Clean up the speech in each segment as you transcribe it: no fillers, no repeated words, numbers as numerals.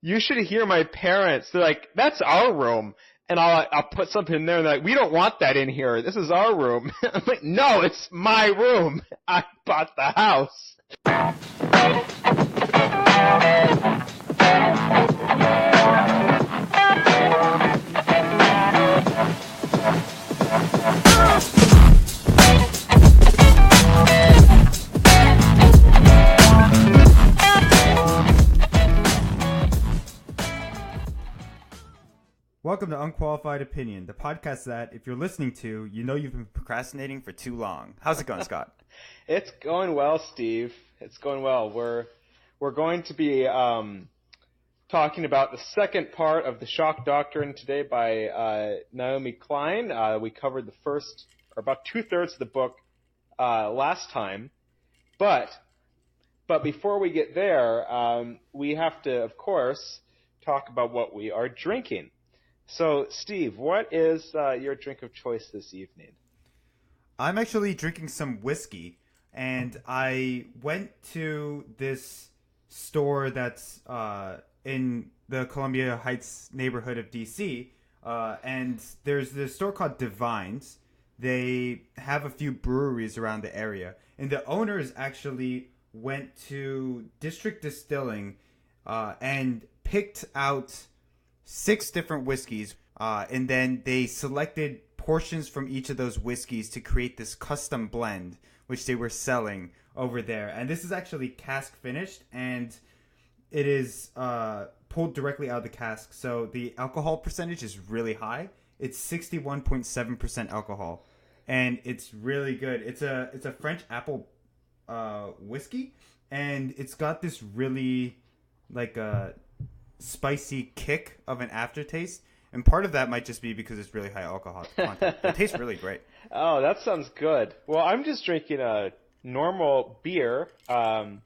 You should hear my parents. They're like, "That's our room," and I'll put something in there. And they're like, "We don't want that in here. This is our room." I'm like, "No, it's my room. I bought the house." Welcome to Unqualified Opinion, the podcast that, if you're listening to, you know you've been procrastinating for too long. How's it going, Scott? It's going well, Steve. It's going well. We're going to be talking about the second part of the Shock Doctrine today by Naomi Klein. We covered the first, or about 2/3 of the book last time, but before we get there, we have to, of course, talk about what we are drinking. So, Steve, what is your drink of choice this evening? I'm actually drinking some whiskey, and I went to this store that's in the Columbia Heights neighborhood of D.C., and there's this store called Divines. They have a few breweries around the area, and the owners actually went to District Distilling and picked out 6 different whiskeys, and then they selected portions from each of those whiskeys to create this custom blend, which they were selling over there. And this is actually cask finished, and it is pulled directly out of the cask, so the alcohol percentage is really high. It's 61.7% alcohol, and it's really good. It's a French apple whiskey, and it's got this really like a spicy kick of an aftertaste, and part of that might just be because it's really high alcohol content. It tastes really great. Oh, that sounds good. Well, I'm just drinking a normal beer. I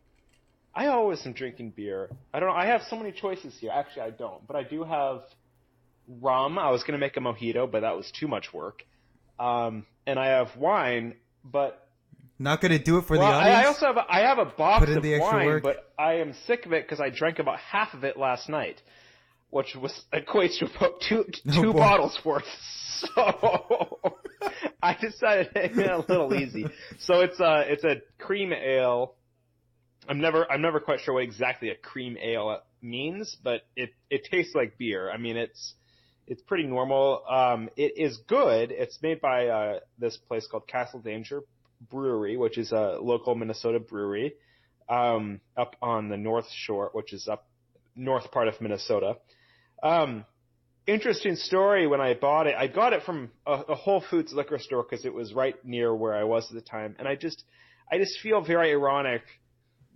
always am drinking beer. I don't know. I have so many choices here. Actually, I don't, but I do have rum. I was going to make a mojito, but that was too much work. And I have wine, but not going to do it for the audience? I also have a box of wine, work. But I am sick of it because I drank about half of it last night, which equates to about two bottles worth. So I decided to make it a little easy. So it's a cream ale. I'm never quite sure what exactly a cream ale means, but it tastes like beer. I mean, it's pretty normal. It is good. It's made by this place called Castle Danger Brewery, which is a local Minnesota brewery up on the North Shore, which is up north part of Minnesota. Interesting story. When I bought it, I got it from a Whole Foods liquor store because it was right near where I was at the time, and I just feel very ironic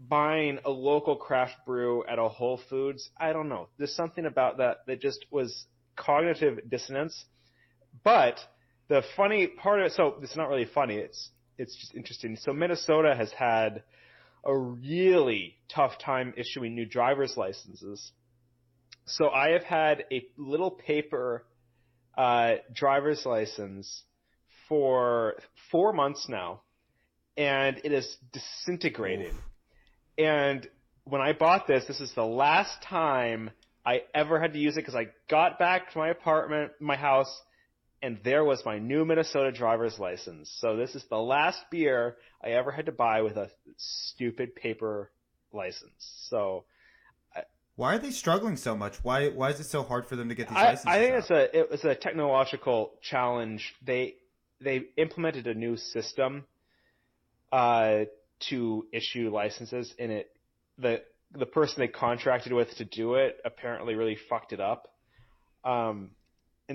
buying a local craft brew at a Whole Foods. I don't know. There's something about that just was cognitive dissonance. But the funny part of it, so it's not really funny. It's just interesting. So Minnesota has had a really tough time issuing new driver's licenses. So I have had a little paper driver's license for 4 months now, and it is disintegrating. Oof. And when I bought this is the last time I ever had to use it because I got back to my house, and there was my new Minnesota driver's license. So this is the last beer I ever had to buy with a stupid paper license. So why are they struggling so much? Why is it so hard for them to get these licenses? I think it was a technological challenge. They implemented a new system to issue licenses, and the person they contracted with to do it apparently really fucked it up. And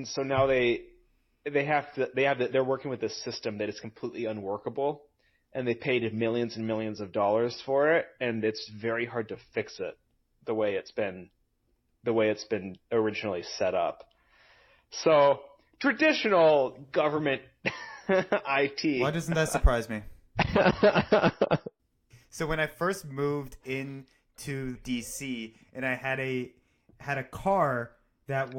so now they're working with this system that is completely unworkable, and they paid millions and millions of dollars for it, and it's very hard to fix it the way it's been originally set up. So traditional government IT. Why doesn't that surprise me? So when I first moved into DC, and I had a car that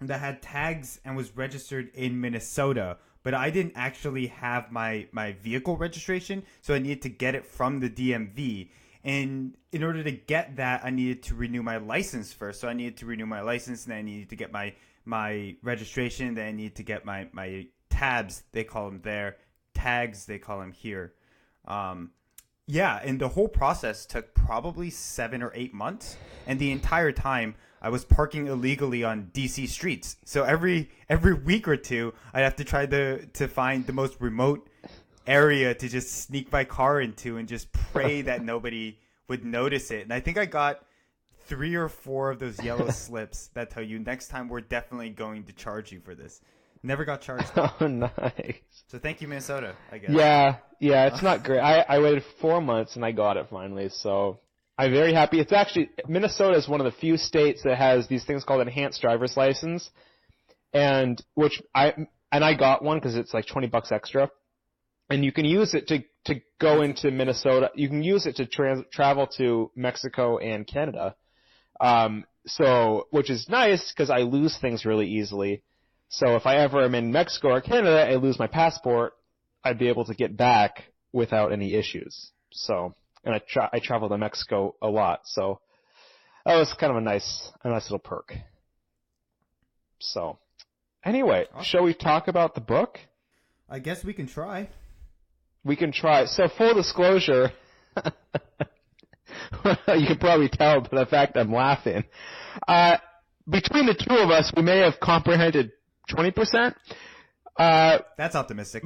had tags and was registered in Minnesota, but I didn't actually have my vehicle registration, so I needed to get it from the DMV. And in order to get that, I needed to renew my license first. So I needed to renew my license, and then I needed to get my registration. Then I needed to get my tabs, they call them there. Tags, they call them here. Yeah, and the whole process took probably 7 or 8 months. And the entire time, I was parking illegally on DC streets. So every week or two, I'd have to try to find the most remote area to just sneak my car into and just pray that nobody would notice it. And I think I got 3 or 4 of those yellow slips that tell you next time we're definitely going to charge you for this. Never got charged. Oh, nice. So thank you, Minnesota, I guess. Yeah, it's not great. I waited 4 months and I got it finally, so I'm very happy. It's actually, Minnesota is one of the few states that has these things called enhanced driver's license, and I got one because it's like $20 extra, and you can use it to go into Minnesota. You can use it to travel to Mexico and Canada, so which is nice because I lose things really easily. So if I ever am in Mexico or Canada, I lose my passport, I'd be able to get back without any issues. So, and I travel to Mexico a lot, so that was kind of a nice little perk. So, anyway, awesome. Shall we talk about the book? I guess we can try. We can try. So, full disclosure, you can probably tell by the fact I'm laughing. Between the two of us, we may have comprehended 20%. That's optimistic.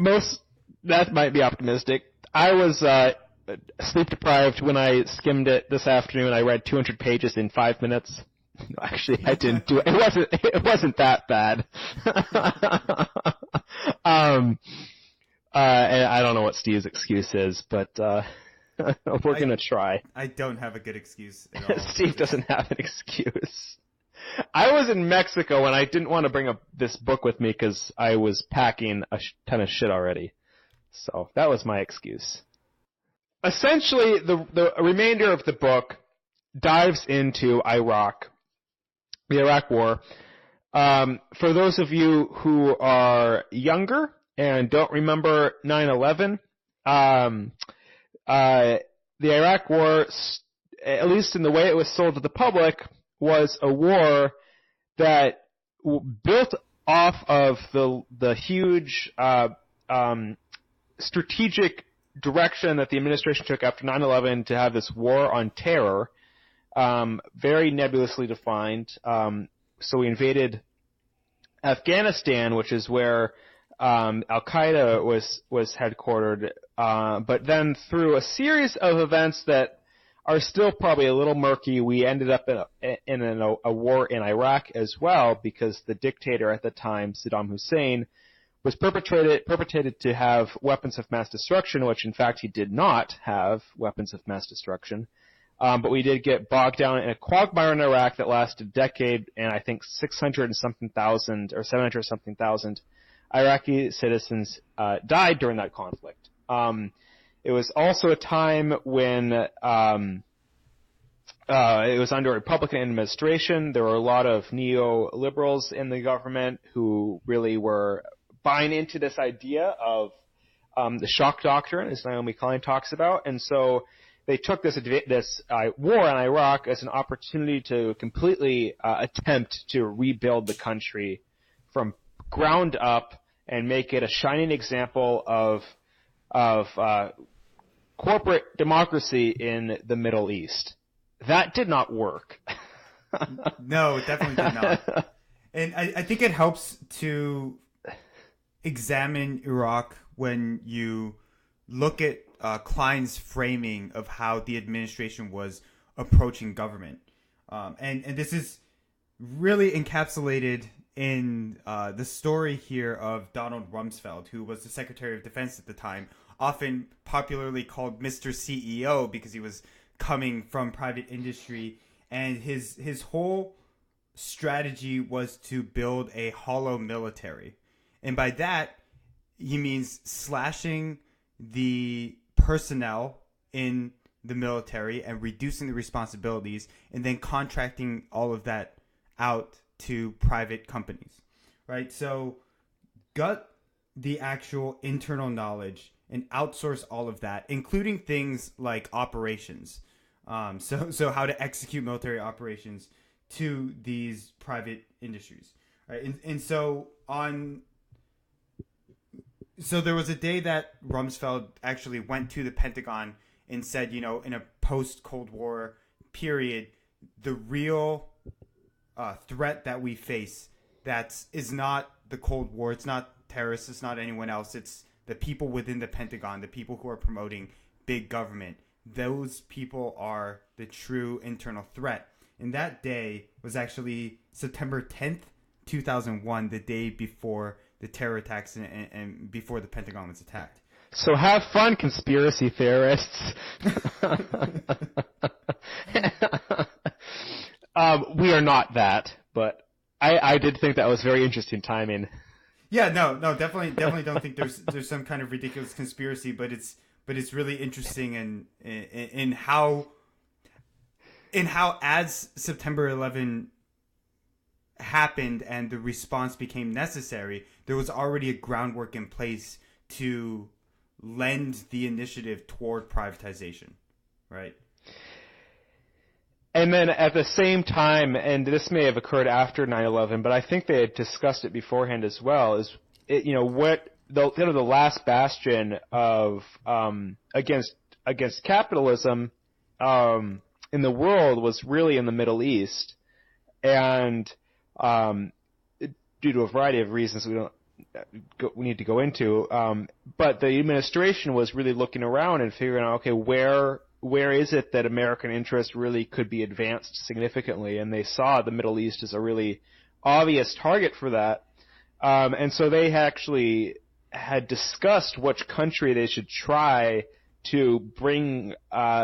That might be optimistic. I was sleep deprived when I skimmed it this afternoon. I read 200 pages in 5 minutes. Actually, I didn't do it. It wasn't that bad. And I don't know what Steve's excuse is, but we're gonna try. I don't have a good excuse at all. Steve doesn't have an excuse. I was in Mexico and I didn't want to bring this book with me because I was packing a ton of shit already. So that was my excuse. Essentially, the remainder of the book dives into Iraq, the Iraq War. For those of you who are younger and don't remember 9/11, the Iraq War, at least in the way it was sold to the public, was a war that built off of the huge strategic direction that the administration took after 9/11 to have this war on terror, very nebulously defined. So we invaded Afghanistan, which is where Al-Qaeda was headquartered, but then through a series of events that are still probably a little murky, we ended up in a war in Iraq as well, because the dictator at the time, Saddam Hussein, was perpetrated to have weapons of mass destruction, which in fact he did not have weapons of mass destruction. But we did get bogged down in a quagmire in Iraq that lasted a decade, and I think 600 and something thousand or 700 something thousand Iraqi citizens died during that conflict. It was also a time when it was under a Republican administration. There were a lot of neoliberals in the government who really were buying into this idea of the Shock Doctrine, as Naomi Klein talks about. And so they took this war in Iraq as an opportunity to completely attempt to rebuild the country from ground up and make it a shining example of corporate democracy in the Middle East. That did not work. No, it definitely did not. And I think it helps to examine Iraq when you look at Klein's framing of how the administration was approaching government. And this is really encapsulated in the story here of Donald Rumsfeld, who was the Secretary of Defense at the time, often popularly called Mr. CEO because he was coming from private industry, and his whole strategy was to build a hollow military. And by that, he means slashing the personnel in the military and reducing the responsibilities, and then contracting all of that out to private companies, right? So gut the actual internal knowledge and outsource all of that, including things like operations. So how to execute military operations to these private industries, right? And so there was a day that Rumsfeld actually went to the Pentagon and said, in a post-Cold War period, the real threat that we face is not the Cold War, it's not terrorists, it's not anyone else, it's the people within the Pentagon, the people who are promoting big government. Those people are the true internal threat. And that day was actually September 10th, 2001, the day before the terror attacks and before the Pentagon was attacked. So have fun, conspiracy theorists. We are not that, but I did think that was very interesting timing. Yeah, no, definitely don't think there's some kind of ridiculous conspiracy, but it's really interesting in how as September 11 happened and the response became necessary, there was already a groundwork in place to lend the initiative toward privatization, right? And then at the same time, and this may have occurred after 9/11, but I think they had discussed it beforehand as well, is what the last bastion of against capitalism in the world was really in the Middle East, and due to a variety of reasons we need to go into, but the administration was really looking around and figuring out, okay, where is it that American interest really could be advanced significantly, and they saw the Middle East as a really obvious target for that, and so they actually had discussed which country they should try to bring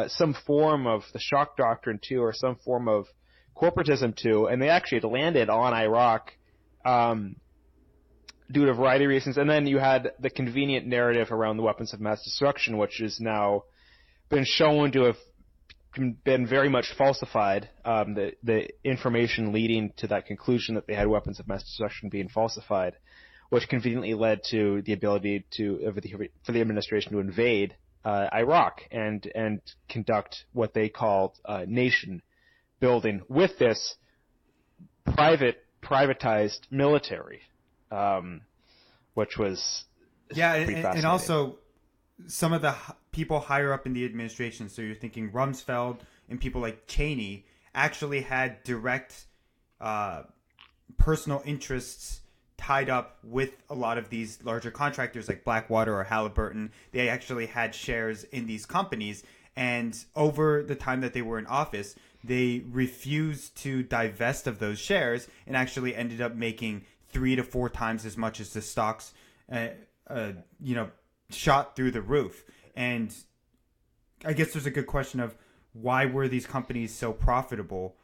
some form of the Shock Doctrine to, or some form of corporatism to, and they actually had landed on Iraq due to a variety of reasons. And then you had the convenient narrative around the weapons of mass destruction, which has now been shown to have been very much falsified, the information leading to that conclusion that they had weapons of mass destruction being falsified, which conveniently led to the ability for the administration to invade Iraq and conduct what they called nation building with this privatized military, which was pretty fascinating. And also some of the people higher up in the administration, so you're thinking Rumsfeld and people like Cheney, actually had direct personal interests tied up with a lot of these larger contractors like Blackwater or Halliburton. They actually had shares in these companies, and over the time that they were in office, they refused to divest of those shares and actually ended up making 3 to 4 times as much as the stocks shot through the roof. And I guess there's a good question of why were these companies so profitable,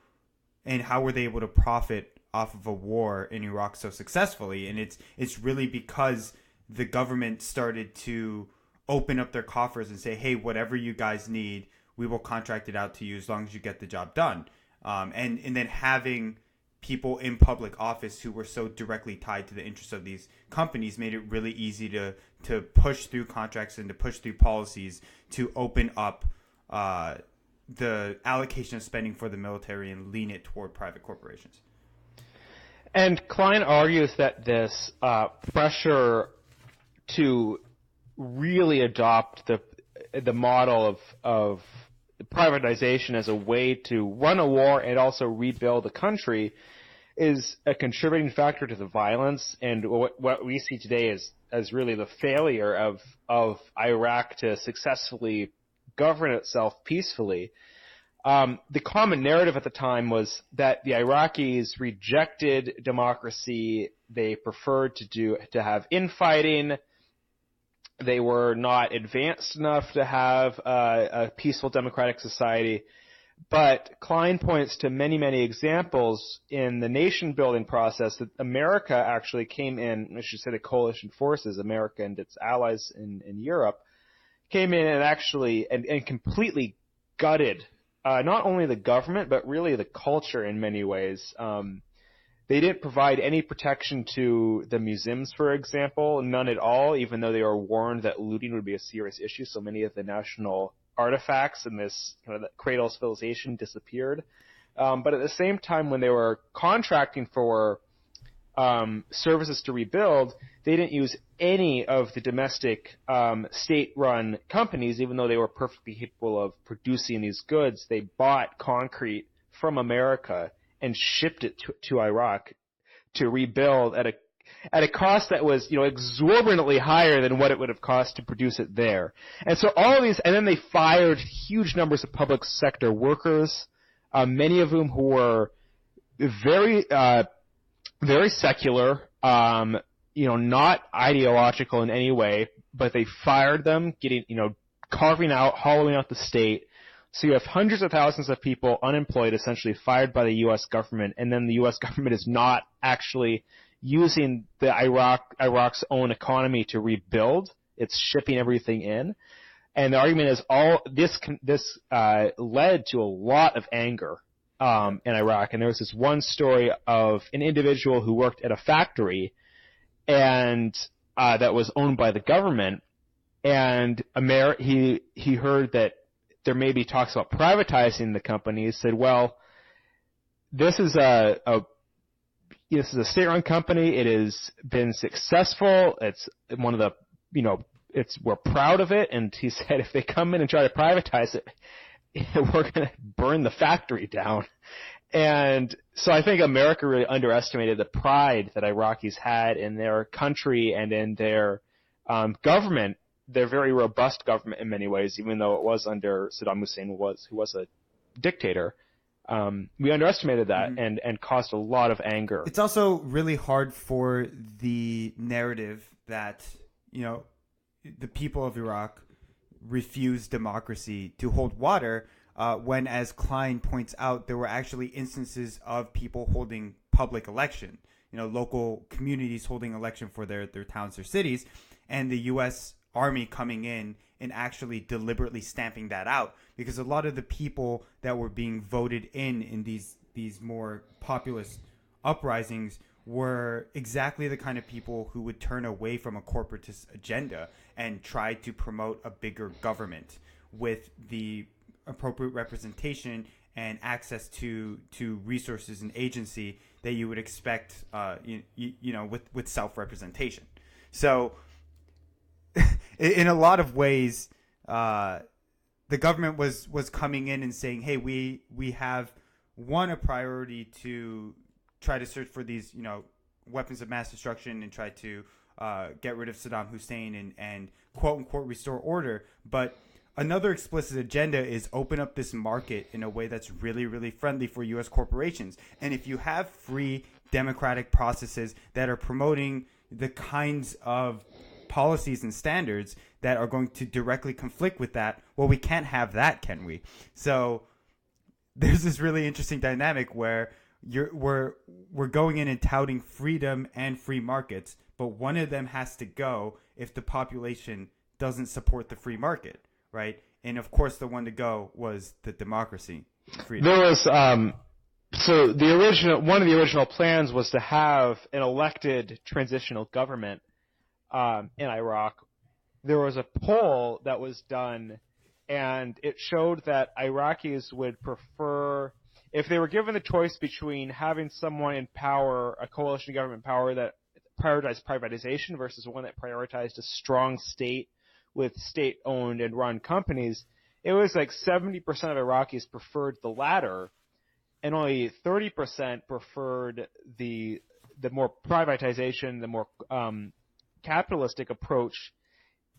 and how were they able to profit off of a war in Iraq so successfully? And it's really because the government started to open up their coffers and say, hey, whatever you guys need, we will contract it out to you as long as you get the job done. And then having people in public office who were so directly tied to the interests of these companies made it really easy to push through contracts and to push through policies to open up the allocation of spending for the military and lean it toward private corporations. And Klein argues that this pressure to really adopt the model of privatization as a way to run a war and also rebuild the country is a contributing factor to the violence, and what we see today as really the failure of Iraq to successfully govern itself peacefully. The common narrative at the time was that the Iraqis rejected democracy. They preferred to have infighting. They were not advanced enough to have a peaceful democratic society. But Klein points to many, many examples in the nation-building process that America actually came in, I should say the coalition forces, America and its allies in Europe, came in and actually and completely gutted not only the government, but really the culture in many ways. They didn't provide any protection to the museums, for example, none at all, even though they were warned that looting would be a serious issue. So many of the national artifacts and this kind of that cradle civilization disappeared. But at the same time, when they were contracting for services to rebuild, they didn't use any of the domestic state-run companies, even though they were perfectly capable of producing these goods. They bought concrete from America and shipped it to Iraq to rebuild at a cost that was, exorbitantly higher than what it would have cost to produce it there. And so all of these, and then they fired huge numbers of public sector workers, many of whom who were very, very secular, not ideological in any way, but they fired them, hollowing out the state. So you have hundreds of thousands of people unemployed, essentially fired by the U.S. government, and then the U.S. government is not actually using the Iraq's own economy to rebuild. It's shipping everything in. And the argument is this led to a lot of anger in Iraq. And there was this one story of an individual who worked at a factory and that was owned by the government, and he heard that there may be talks about privatizing the company. He said, well, this is a state-run company. It has been successful. It's one of the, we're proud of it. And he said, if they come in and try to privatize it, we're going to burn the factory down. And so I think America really underestimated the pride that Iraqis had in their country and in their government. Their very robust government in many ways, even though it was under Saddam Hussein, who was a dictator. We underestimated that and caused a lot of anger. It's also really hard for the narrative that, the people of Iraq refused democracy to hold water when, as Klein points out, there were actually instances of people holding public election, local communities holding election for their towns or cities, and the U.S. Army coming in and actually deliberately stamping that out, because a lot of the people that were being voted in these more populist uprisings were exactly the kind of people who would turn away from a corporatist agenda and try to promote a bigger government with the appropriate representation and access to resources and agency that you would expect with self-representation. So in a lot of ways, the government was coming in and saying, hey, we have a priority to try to search for these, weapons of mass destruction and try to get rid of Saddam Hussein and quote unquote restore order. But another explicit agenda is open up this market in a way that's really, really friendly for U.S. corporations. And if you have free democratic processes that are promoting the kinds of policies and standards that are going to directly conflict with that, well, we can't have that, can we? So there's this really interesting dynamic where we're going in and touting freedom and free markets, but one of them has to go if the population doesn't support the free market, right? And of course, the one to go was the democracy. Freedom. There was so one of the original plans was to have an elected transitional government in Iraq. There was a poll that was done, and it showed that Iraqis would prefer, if they were given the choice between having someone in power, a coalition government power that prioritized privatization versus one that prioritized a strong state with state-owned and run companies, it was like 70% of Iraqis preferred the latter, and only 30% preferred the more privatization, the more capitalistic approach.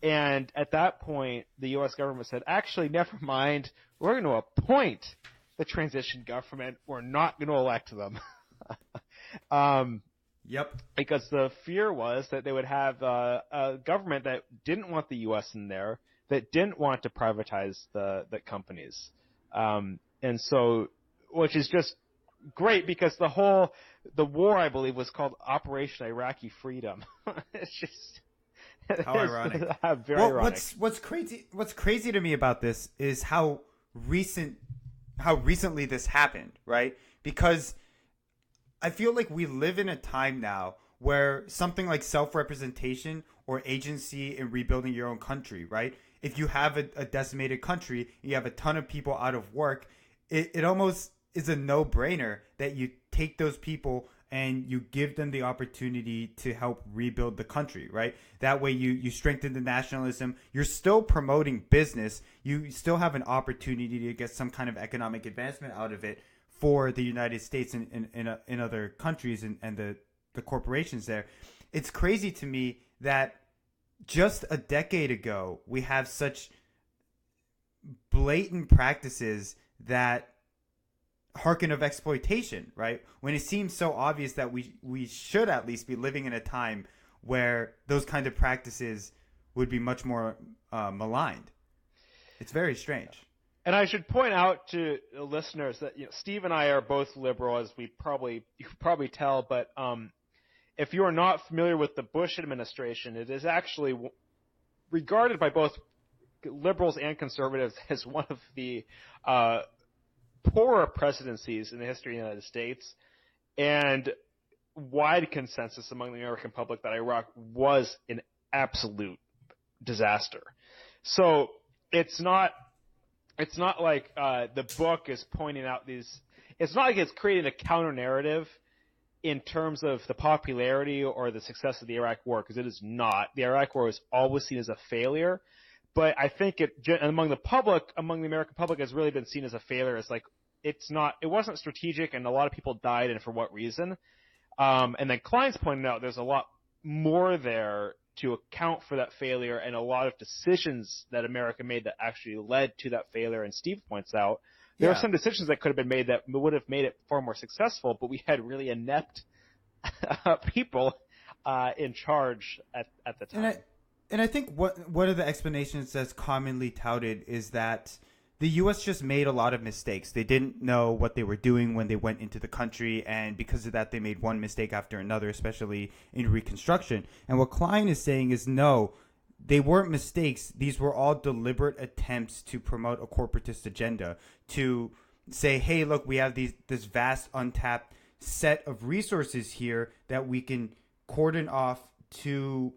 And at that point, the U.S. government said, actually, never mind, we're going to appoint the transition government. We're not going to elect them. Yep. Because the fear was that they would have a government that didn't want the U.S. in there, that didn't want to privatize the companies. And so, which is just great, because the war, I believe, was called Operation Iraqi Freedom. It's just how ironic. Very ironic. What's crazy to me about this is how recently this happened, right? Because I feel like we live in a time now where something like self-representation or agency in rebuilding your own country, right, if you have a decimated country, you have a ton of people out of work, it almost is a no-brainer that you take those people and you give them the opportunity to help rebuild the country, right? That way you strengthen the nationalism. You're still promoting business. You still have an opportunity to get some kind of economic advancement out of it for the United States and in other countries and the corporations there. It's crazy to me that just a decade ago, we have such blatant practices that hearken of exploitation, right? When it seems so obvious that we should at least be living in a time where those kind of practices would be much more maligned. It's very strange. And I should point out to listeners that Steve and I are both liberal, as you could probably tell. But if you are not familiar with the Bush administration, it is actually regarded by both liberals and conservatives as one of the poorer presidencies in the history of the United States, and wide consensus among the American public that Iraq was an absolute disaster. So it's not like the book is pointing out these. It's not like it's creating a counter narrative in terms of the popularity or the success of the Iraq War, because it is not. The Iraq War was always seen as a failure. But I think among the American public, has really been seen as a failure. It's like it wasn't strategic, and a lot of people died, and for what reason? And then Klein's pointed out there's a lot more there to account for that failure, and a lot of decisions that America made that actually led to that failure. And Steve points out there are some decisions that could have been made that would have made it far more successful, but we had really inept people in charge at the time. And I think one of the explanations that's commonly touted is that the U.S. just made a lot of mistakes. They didn't know what they were doing when they went into the country, and because of that, they made one mistake after another, especially in Reconstruction. And what Klein is saying is, no, they weren't mistakes. These were all deliberate attempts to promote a corporatist agenda, to say, hey, look, we have this vast untapped set of resources here that we can cordon off to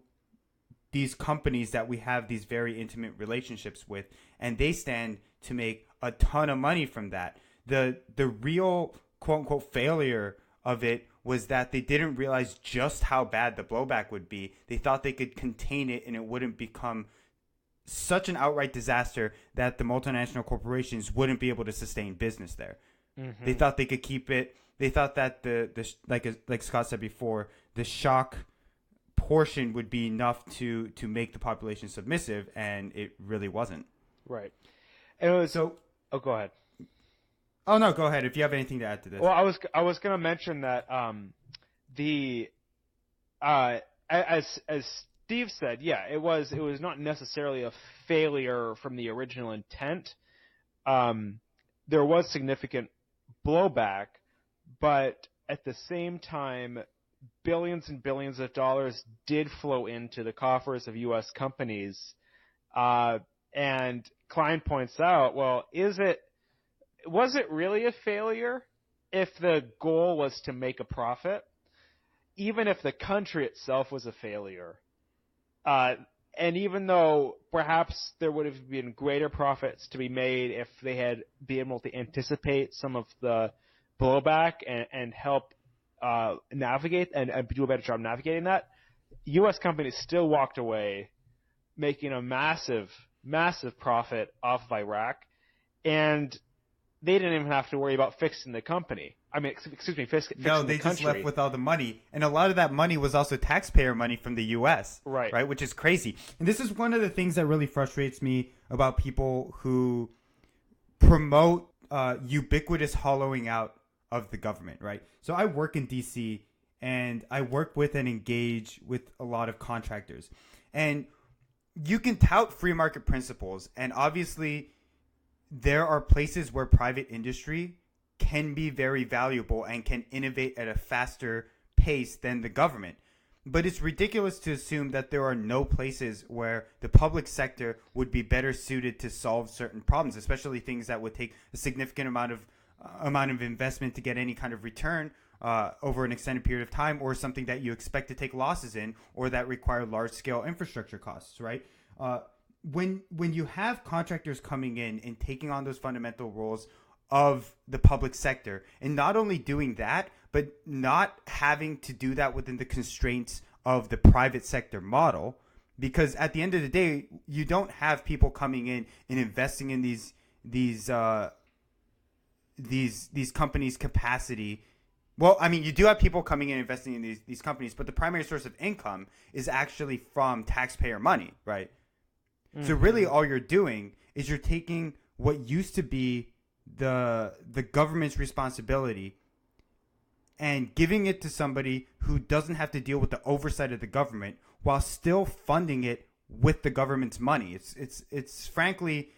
these companies that we have these very intimate relationships with, and they stand to make a ton of money from that. The real quote unquote failure of it was that they didn't realize just how bad the blowback would be. They thought they could contain it and it wouldn't become such an outright disaster that the multinational corporations wouldn't be able to sustain business there. Mm-hmm. They thought they could keep it. They thought that the like Scott said before, the shock portion would be enough to make the population submissive, and it really wasn't. Right. And it was, go ahead. Oh no, go ahead if you have anything to add to this. Well, I was going to mention that as Steve said, yeah, it was not necessarily a failure from the original intent. There was significant blowback, but at the same time, billions and billions of dollars did flow into the coffers of U.S. companies. And Klein points out, well, was it really a failure if the goal was to make a profit? Even if the country itself was a failure. And even though perhaps there would have been greater profits to be made if they had been able to anticipate some of the blowback and help navigate and do a better job navigating that, U.S. companies still walked away making a massive profit off of Iraq, and they didn't even have to worry about fixing the company. I mean, excuse me, fixing the country. No, they just left with all the money, and a lot of that money was also taxpayer money from the U.S. Right, which is crazy. And this is one of the things that really frustrates me about people who promote ubiquitous hollowing out of the government, right? So I work in D.C., and I work with and engage with a lot of contractors. And you can tout free market principles, and obviously there are places where private industry can be very valuable and can innovate at a faster pace than the government. But it's ridiculous to assume that there are no places where the public sector would be better suited to solve certain problems, especially things that would take a significant amount of investment to get any kind of return over an extended period of time, or something that you expect to take losses in, or that require large-scale infrastructure costs, right? when you have contractors coming in and taking on those fundamental roles of the public sector, and not only doing that, but not having to do that within the constraints of the private sector model, because at the end of the day, you don't have people coming in and investing in these companies' capacity. Well, I mean, you do have people coming in investing in these companies, but the primary source of income is actually from taxpayer money, right? Mm-hmm. So really all you're doing is you're taking what used to be the government's responsibility and giving it to somebody who doesn't have to deal with the oversight of the government while still funding it with the government's money. It's frankly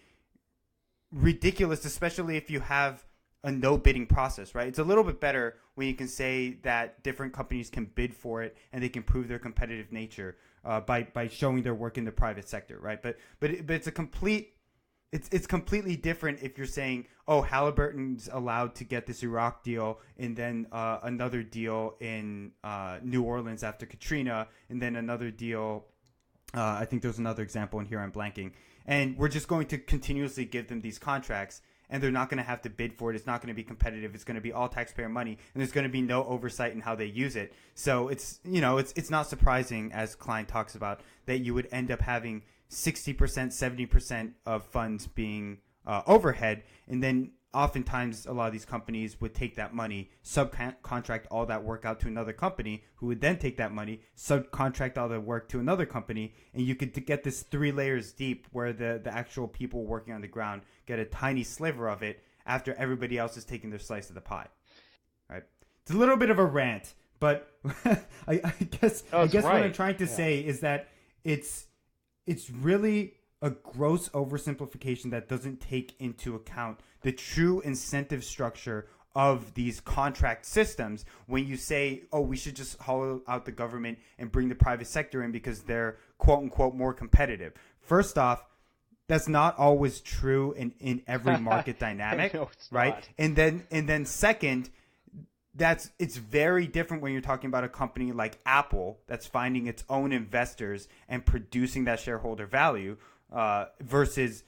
ridiculous, especially if you have a no bidding process, right? It's a little bit better when you can say that different companies can bid for it and they can prove their competitive nature by showing their work in the private sector, right? But it's it's completely different if you're saying, oh, Halliburton's allowed to get this Iraq deal and then another deal in New Orleans after Katrina, and then another deal. I think there's another example in here I'm blanking, and we're just going to continuously give them these contracts. And they're not going to have to bid for it. It's not going to be competitive. It's going to be all taxpayer money, and there's going to be no oversight in how they use it. So it's not surprising, as Klein talks about, that you would end up having 60%, 70% of funds being overhead, and then oftentimes a lot of these companies would take that money, subcontract all that work out to another company, who would then take that money, subcontract all the work to another company, and you could get this 3 layers deep where the actual people working on the ground get a tiny sliver of it after everybody else is taking their slice of the pie. Right? It's a little bit of a rant, but I guess right. What I'm trying to say is that it's really a gross oversimplification that doesn't take into account the true incentive structure of these contract systems when you say, oh, we should just hollow out the government and bring the private sector in because they're quote unquote more competitive. First off, that's not always true in every market dynamic, no, right? Not. And then second, it's very different when you're talking about a company like Apple that's finding its own investors and producing that shareholder value versus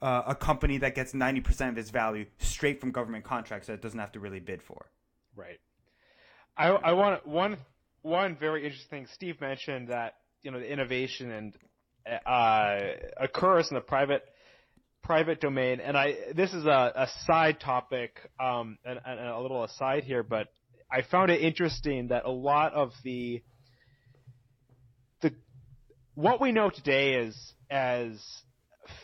a company that gets 90% of its value straight from government contracts that it doesn't have to really bid for. Right. I want one very interesting thing. Steve mentioned that the innovation and occurs in the private domain, and this is a side topic and a little aside here, but I found it interesting that a lot of the what we know today as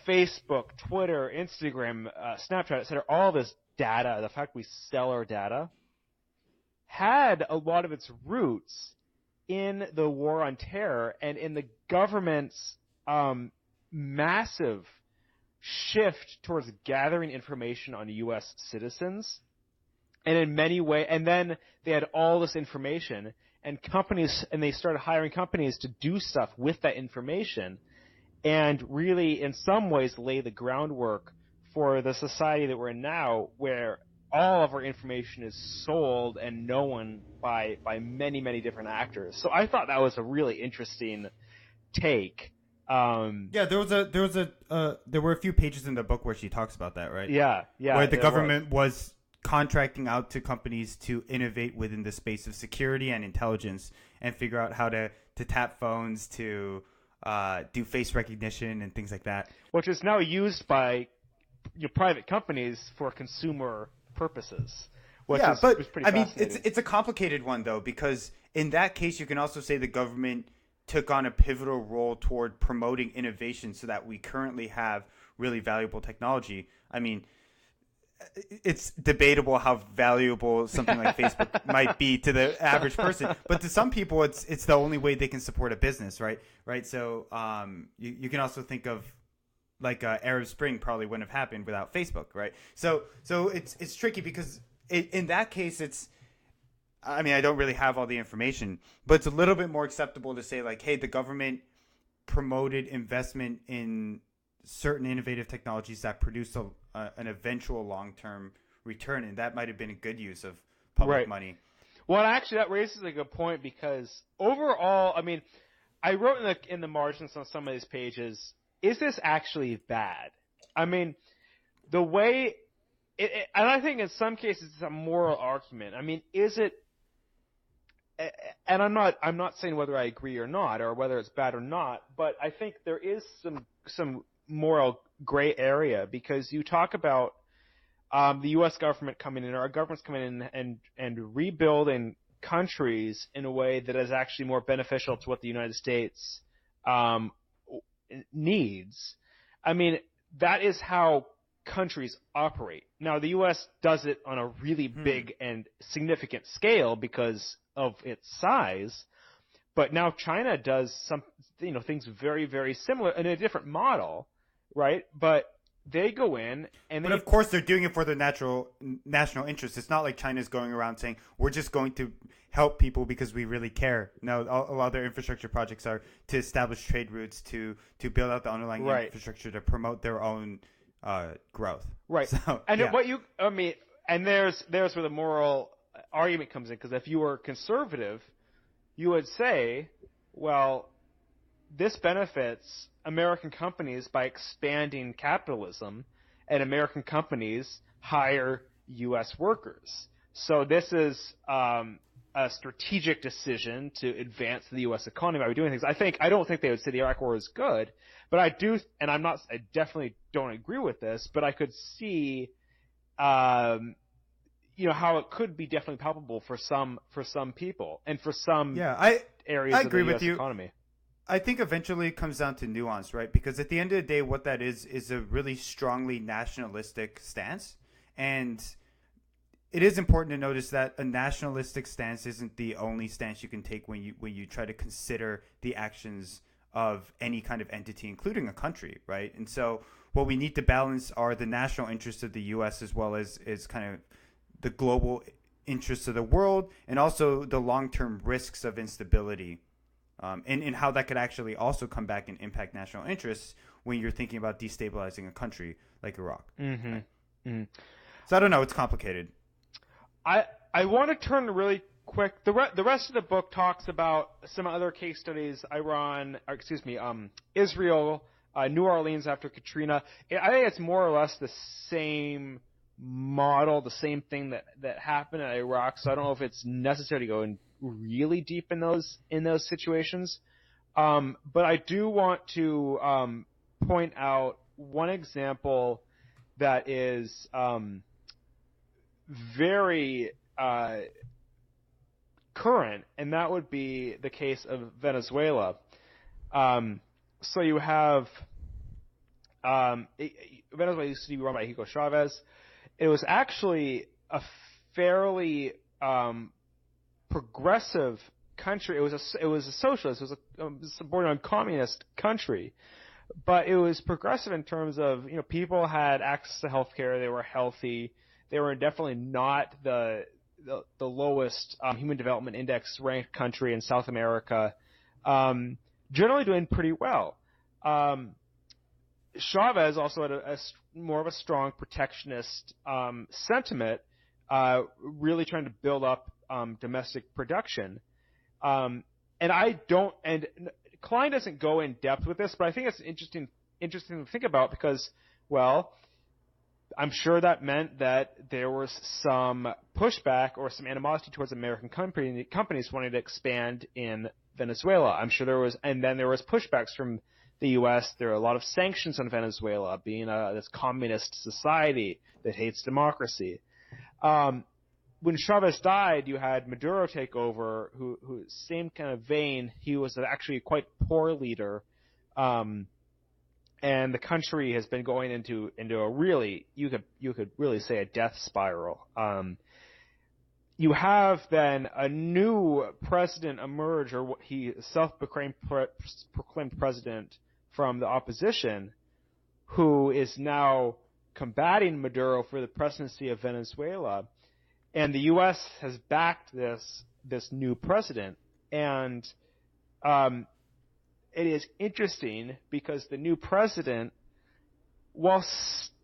Facebook, Twitter, Instagram, Snapchat, etc., all this data, the fact we sell our data, had a lot of its roots in the war on terror and in the government's massive shift towards gathering information on U.S. citizens. And in many ways, and then they had all this information, and they started hiring companies to do stuff with that information, and really, in some ways, lay the groundwork for the society that we're in now, where all of our information is sold and known by many, many different actors. So I thought that was a really interesting take. Yeah, there were a few pages in the book where she talks about that, right? Yeah. Where the government was contracting out to companies to innovate within the space of security and intelligence and figure out how to tap phones, to do face recognition and things like that. Which is now used by private companies for consumer purposes. Which is pretty fascinating. It's a complicated one, though, because in that case, you can also say the government took on a pivotal role toward promoting innovation so that we currently have really valuable technology. I mean, it's debatable how valuable something like Facebook might be to the average person, but to some people, it's the only way they can support a business, right? So you can also think of like Arab Spring probably wouldn't have happened without Facebook, right? So it's tricky because in that case, I don't really have all the information, but it's a little bit more acceptable to say like, hey, the government promoted investment in certain innovative technologies that produce an eventual long-term return, and that might have been a good use of public money. Well, actually, that raises a good point because overall, I wrote in the margins on some of these pages, is this actually bad? I mean, the way and I think in some cases it's a moral argument. I mean, is it? And I'm not saying whether I agree or not, or whether it's bad or not, but I think there is some moral gray area, because you talk about the U.S. government coming in, or our government's coming in and rebuilding countries in a way that is actually more beneficial to what the United States needs. I mean, that is how countries operate. Now, the U.S. does it on a really big and significant scale because of its size, but now China does some, things very, very similar in a different model, right? But they go in and but of course they're doing it for their national interest. It's not like China's going around saying we're just going to help people because we really care. No, a lot of their infrastructure projects are to establish trade routes, to build out the underlying infrastructure to promote their own growth. Right. So, and yeah. And there's where the moral argument comes in, because if you were conservative, you would say, well, this benefits American companies by expanding capitalism, and American companies hire U.S. workers. So this is a strategic decision to advance the U.S. economy by doing things. I don't think they would say the Iraq War is good, but I do, and I definitely don't agree with this, but I could see, how it could be definitely palpable for some people and for some areas of the U.S. economy. I think eventually it comes down to nuance, right? Because at the end of the day, what that is a really strongly nationalistic stance. And it is important to notice that a nationalistic stance isn't the only stance you can take when you try to consider the actions of any kind of entity, including a country, right? And so what we need to balance are the national interests of the U.S. as well as kind of the global interests of the world, and also the long-term risks of instability. And how that could actually also come back and impact national interests when you're thinking about destabilizing a country like Iraq. Mm-hmm. Right? Mm-hmm. So I don't know. It's complicated. I want to turn really quick. The rest of the book talks about some other case studies. Israel, New Orleans after Katrina. I think it's more or less the same model, the same thing that happened in Iraq. So I don't know if it's necessary to go in really deep in those situations. But I do want to point out one example that is very current, and that would be the case of Venezuela. So you have Venezuela used to be run by Hugo Chavez. It was actually a fairly progressive country. It was a socialist. It was a born on communist country, but it was progressive in terms of people had access to healthcare. They were healthy. They were definitely not the lowest human development index ranked country in South America. Generally doing pretty well. Chavez also had more of a strong protectionist sentiment, really trying to build up domestic production. And Klein doesn't go in depth with this, but I think it's interesting to think about because, well, I'm sure that meant that there was some pushback or some animosity towards American companies wanting to expand in Venezuela. I'm sure there was, and then there was pushbacks from the U.S. There are a lot of sanctions on Venezuela, being this communist society that hates democracy. When Chavez died, you had Maduro take over, who same kind of vein. He was actually a quite poor leader, and the country has been going into a really, you could really say, a death spiral. You have then a new president emerge, or what he self-proclaimed president from the opposition, who is now combating Maduro for the presidency of Venezuela. And the U.S. has backed this new president. And it is interesting because the new president, while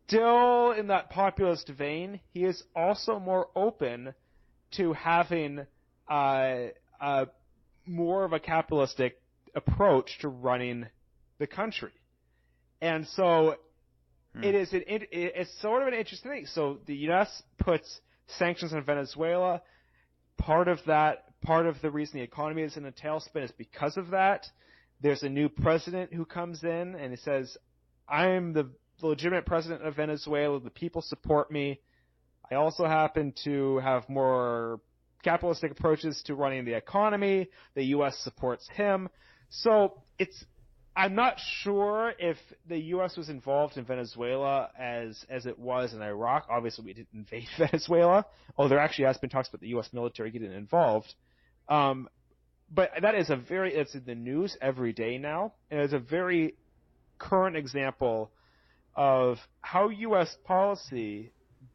still in that populist vein, he is also more open to having more of a capitalistic approach to running the country. And so it's sort of an interesting thing. So the U.S. puts sanctions on Venezuela. Part of the reason the economy is in a tailspin is because of that. There's a new president who comes in and he says, I'm the legitimate president of Venezuela. The people support me. I also happen to have more capitalistic approaches to running the economy. The U.S. supports him. So I'm not sure if the U.S. was involved in Venezuela as it was in Iraq. Obviously, we didn't invade Venezuela, although there actually has been talks about the U.S. military getting involved. But that is it's in the news every day now, and it's a very current example of how U.S. policy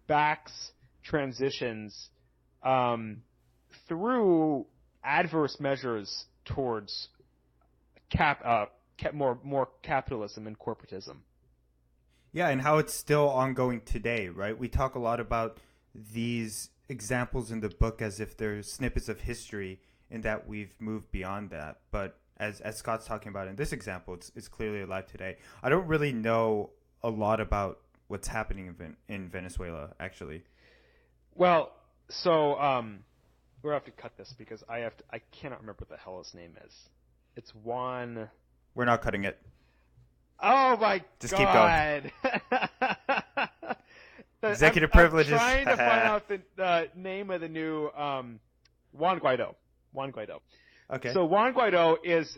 backs transitions through adverse measures towards more capitalism and corporatism. Yeah, and how it's still ongoing today, right? We talk a lot about these examples in the book as if they're snippets of history and that we've moved beyond that. But as Scott's talking about in this example, it's clearly alive today. I don't really know a lot about what's happening in Venezuela, actually. Well, so we're going to have to cut this because I cannot remember what the hell his name is. It's Juan... We're not cutting it. Oh my Just God. Keep going. Executive privileges. I'm trying to find out the name of the new Juan Guaido. Juan Guaido. Okay. So Juan Guaido is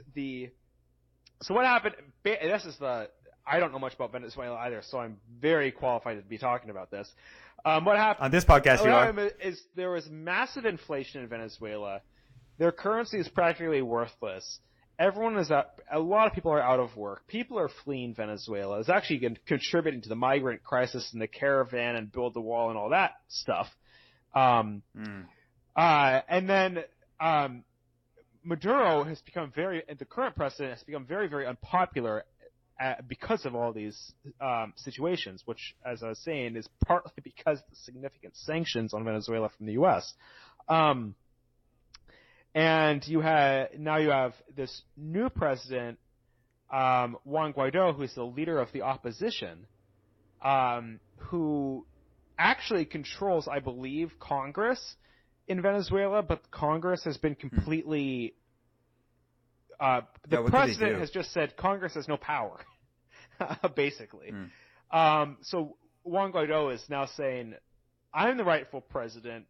So what happened? I don't know much about Venezuela either, so I'm very qualified to be talking about this. What happened on this podcast? There was massive inflation in Venezuela. Their currency is practically worthless. A lot of people are out of work. People are fleeing Venezuela. It's actually contributing to the migrant crisis and the caravan and build the wall and all that stuff. And then Maduro has become the current president has become very, very unpopular because of all these situations, which, as I was saying, is partly because of the significant sanctions on Venezuela from the U.S. And you have this new president, Juan Guaido, who is the leader of the opposition, who actually controls, I believe, Congress in Venezuela, but Congress has been completely... the president has just said Congress has no power, basically. So Juan Guaido is now saying, I'm the rightful president.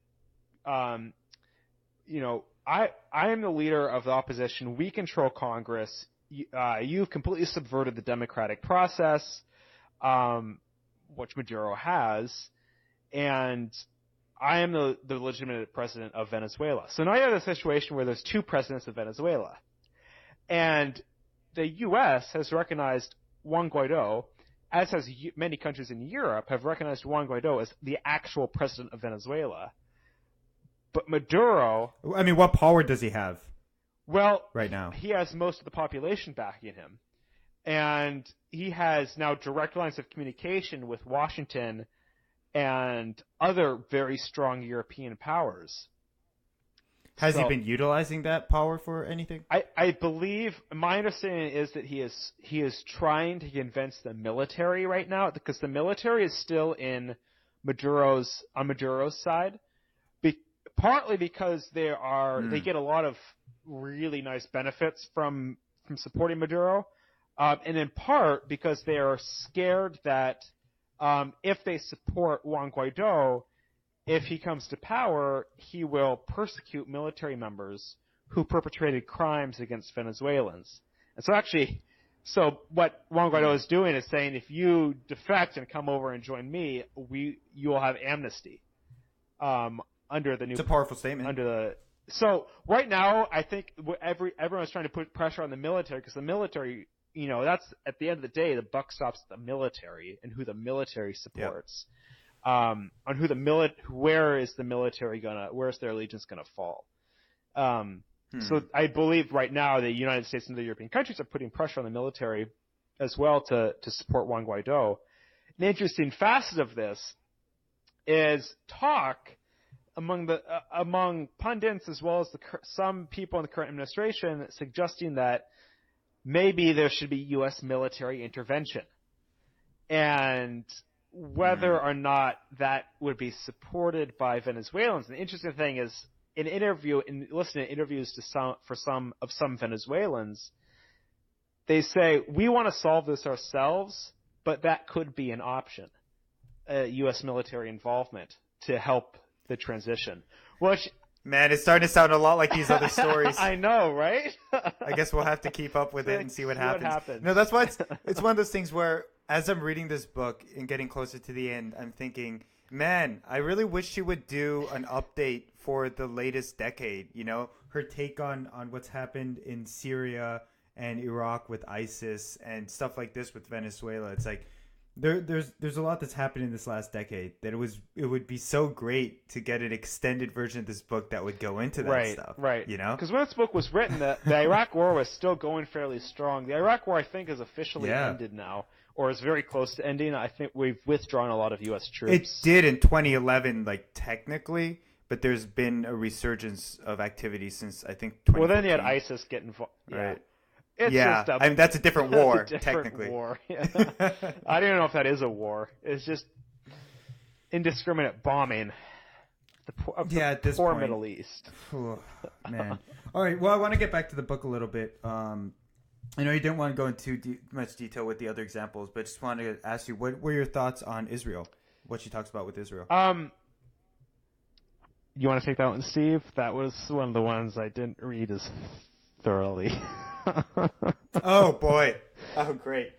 I am the leader of the opposition. We control Congress. You've completely subverted the democratic process, which Maduro has, and I am the legitimate president of Venezuela. So now you have a situation where there's two presidents of Venezuela. And the U.S. has recognized Juan Guaido, as has many countries in Europe, have recognized Juan Guaido as the actual president of Venezuela. But Maduro... I mean, what power does he have? Well, right now he has most of the population backing him. And he has now direct lines of communication with Washington and other very strong European powers. Has he been utilizing that power for anything? I believe, my understanding is that he is trying to convince the military right now, because the military is still on Maduro's side. Partly because they get a lot of really nice benefits from supporting Maduro, and in part because they are scared that if they support Juan Guaido, if he comes to power, he will persecute military members who perpetrated crimes against Venezuelans. And so what Juan Guaido is doing is saying, if you defect and come over and join me, you will have amnesty. Under the new, it's a powerful statement. So right now, I think everyone's trying to put pressure on the military, because the military, that's at the end of the day, the buck stops at the military and who the military supports. Yep. On where's their allegiance gonna fall? So I believe right now the United States and the European countries are putting pressure on the military as well to support Juan Guaido. An interesting facet of this is talk among pundits as well as some people in the current administration suggesting that maybe there should be U.S. military intervention and whether or not that would be supported by Venezuelans. And the interesting thing is, listening to interviews to some Venezuelans, they say, we want to solve this ourselves, but that could be an option, U.S. military involvement to help the transition. Which, man, it's starting to sound a lot like these other stories. I know, right? I guess we'll have to keep up with it and see what happens. No, that's why it's one of those things where, as I'm reading this book and getting closer to the end, I'm thinking, man, I really wish she would do an update for the latest decade. You know, her take on what's happened in Syria and Iraq with ISIS and stuff like this with Venezuela. It's like there's a lot that's happened in this last decade that it would be so great to get an extended version of this book that would go into that stuff. Right. You know, because when this book was written, the Iraq War was still going fairly strong. The Iraq War, I think, is officially ended now, or is very close to ending. I think we've withdrawn a lot of U.S. troops. It did in 2011, like technically, but there's been a resurgence of activity since, I think, 2014. Well, then you had ISIS get involved. Right. It's just I mean, that's a different war, technically. War. Yeah. I don't even know if that is a war. It's just indiscriminate bombing the poor Middle East. Oh, man. All right, well, I want to get back to the book a little bit. I know you didn't want to go into much detail with the other examples, but just wanted to ask you, what were your thoughts on Israel? What she talks about with Israel? You want to take that one, Steve? That was one of the ones I didn't read as thoroughly. Oh, boy. Oh, great.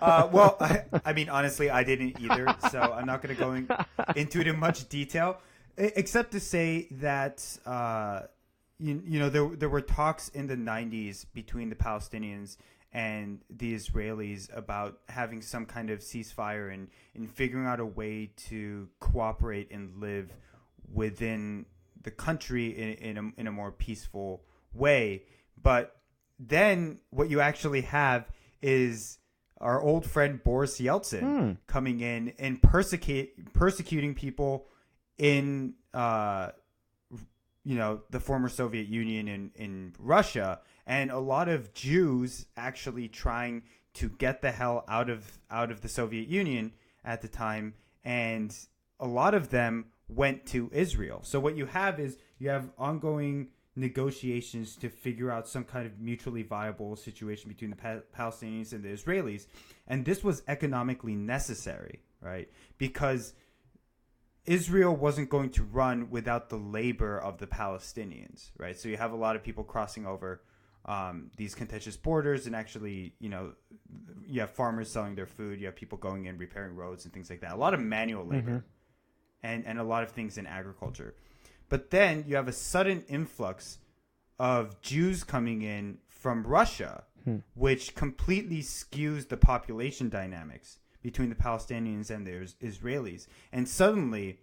Well, I mean, honestly, I didn't either, so I'm not going to go into it in much detail, except to say that, there were talks in the 90s between the Palestinians and the Israelis about having some kind of ceasefire and figuring out a way to cooperate and live within the country in a more peaceful way. But then what you actually have is our old friend Boris Yeltsin coming in and persecuting people in the former Soviet Union in Russia, and a lot of Jews actually trying to get the hell out of the Soviet Union at the time, and a lot of them went to Israel. So what you have is you have ongoing negotiations to figure out some kind of mutually viable situation between the Palestinians and the Israelis. And this was economically necessary, right? Because Israel wasn't going to run without the labor of the Palestinians, right? So you have a lot of people crossing over these contentious borders, and actually, you have farmers selling their food, you have people going in, repairing roads and things like that. A lot of manual labor and a lot of things in agriculture. But then you have a sudden influx of Jews coming in from Russia, which completely skews the population dynamics between the Palestinians and the Israelis. And suddenly,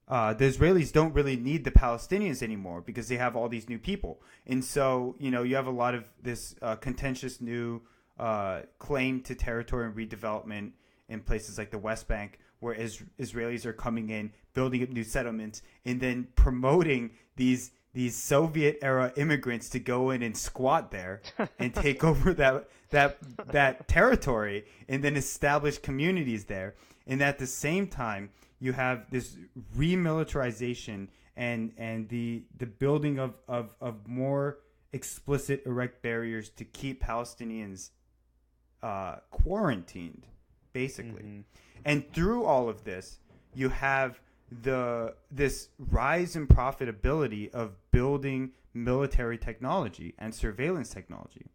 the Israelis don't really need the Palestinians anymore because they have all these new people. And so, you have a lot of this contentious new claim to territory and redevelopment in places like the West Bank, where Israelis are coming in, building up new settlements, and then promoting these Soviet era immigrants to go in and squat there and take over that territory, and then establish communities there. And at the same time, you have this remilitarization and the building of more explicit erect barriers to keep Palestinians quarantined, basically. And through all of this, you have this rise in profitability of building military technology and surveillance technology.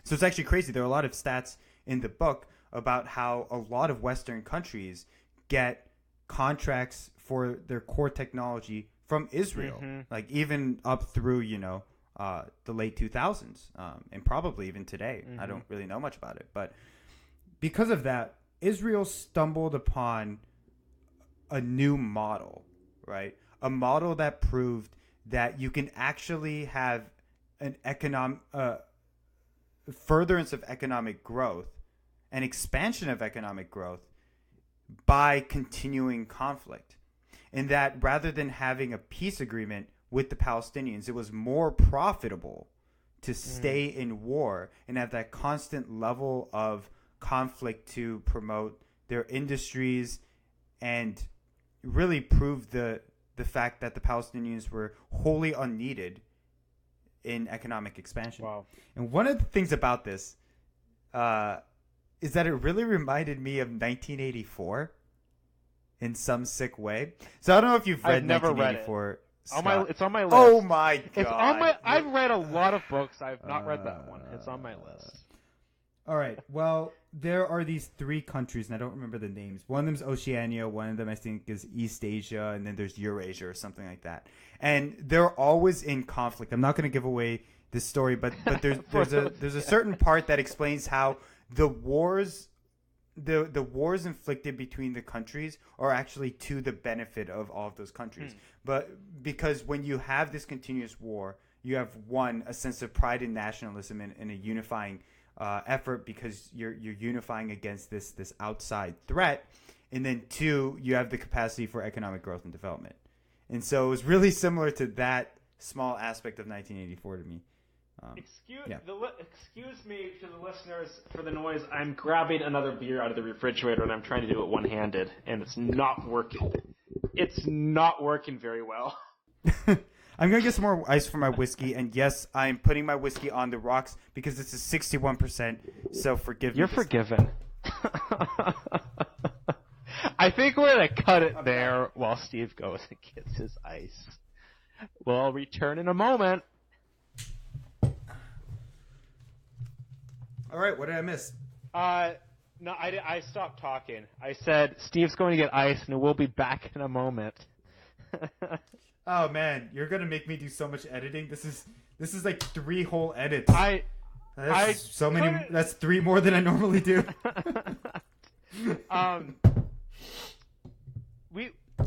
So it's actually crazy. There are a lot of stats in the book about how a lot of Western countries get contracts for their core technology from Israel, like even up through, the late 2000s, and probably even today. I don't really know much about it. But because of that, Israel stumbled upon a new model, right? A model that proved that you can actually have an furtherance of economic growth and expansion of economic growth by continuing conflict. And that rather than having a peace agreement with the Palestinians, it was more profitable to stay in war and have that constant level of conflict to promote their industries, and really proved the fact that the Palestinians were wholly unneeded in economic expansion. Wow. And one of the things about this is that it really reminded me of 1984 in some sick way. So I don't know if you've read I've never 1984. It's on my list. Oh my god! It's on my. I've read a lot of books. I've not read that one. It's on my list. All right. Well, there are these 3 countries, and I don't remember the names. One of them is Oceania. One of them, I think, is East Asia, and then there's Eurasia or something like that. And they're always in conflict. I'm not going to give away this story, but there's a certain part that explains how the wars inflicted between the countries are actually to the benefit of all of those countries. But because when you have this continuous war, you have a sense of pride and nationalism and a unifying effort because you're unifying against this outside threat, and then 2, you have the capacity for economic growth and development. And so it was really similar to that small aspect of 1984 to me. Excuse me to the listeners for the noise. I'm grabbing another beer out of the refrigerator and I'm trying to do it one-handed, and it's not working. It's not working very well. I'm going to get some more ice for my whiskey, and yes, I'm putting my whiskey on the rocks because it's a 61%, so forgive me. You're forgiven. I think we're going to cut it there while Steve goes and gets his ice. We'll return in a moment. All right, what did I miss? No, I stopped talking. I said, Steve's going to get ice, and we'll be back in a moment. Oh man, you're gonna make me do so much editing. This is like 3 whole edits. That's 3 more than I normally do. All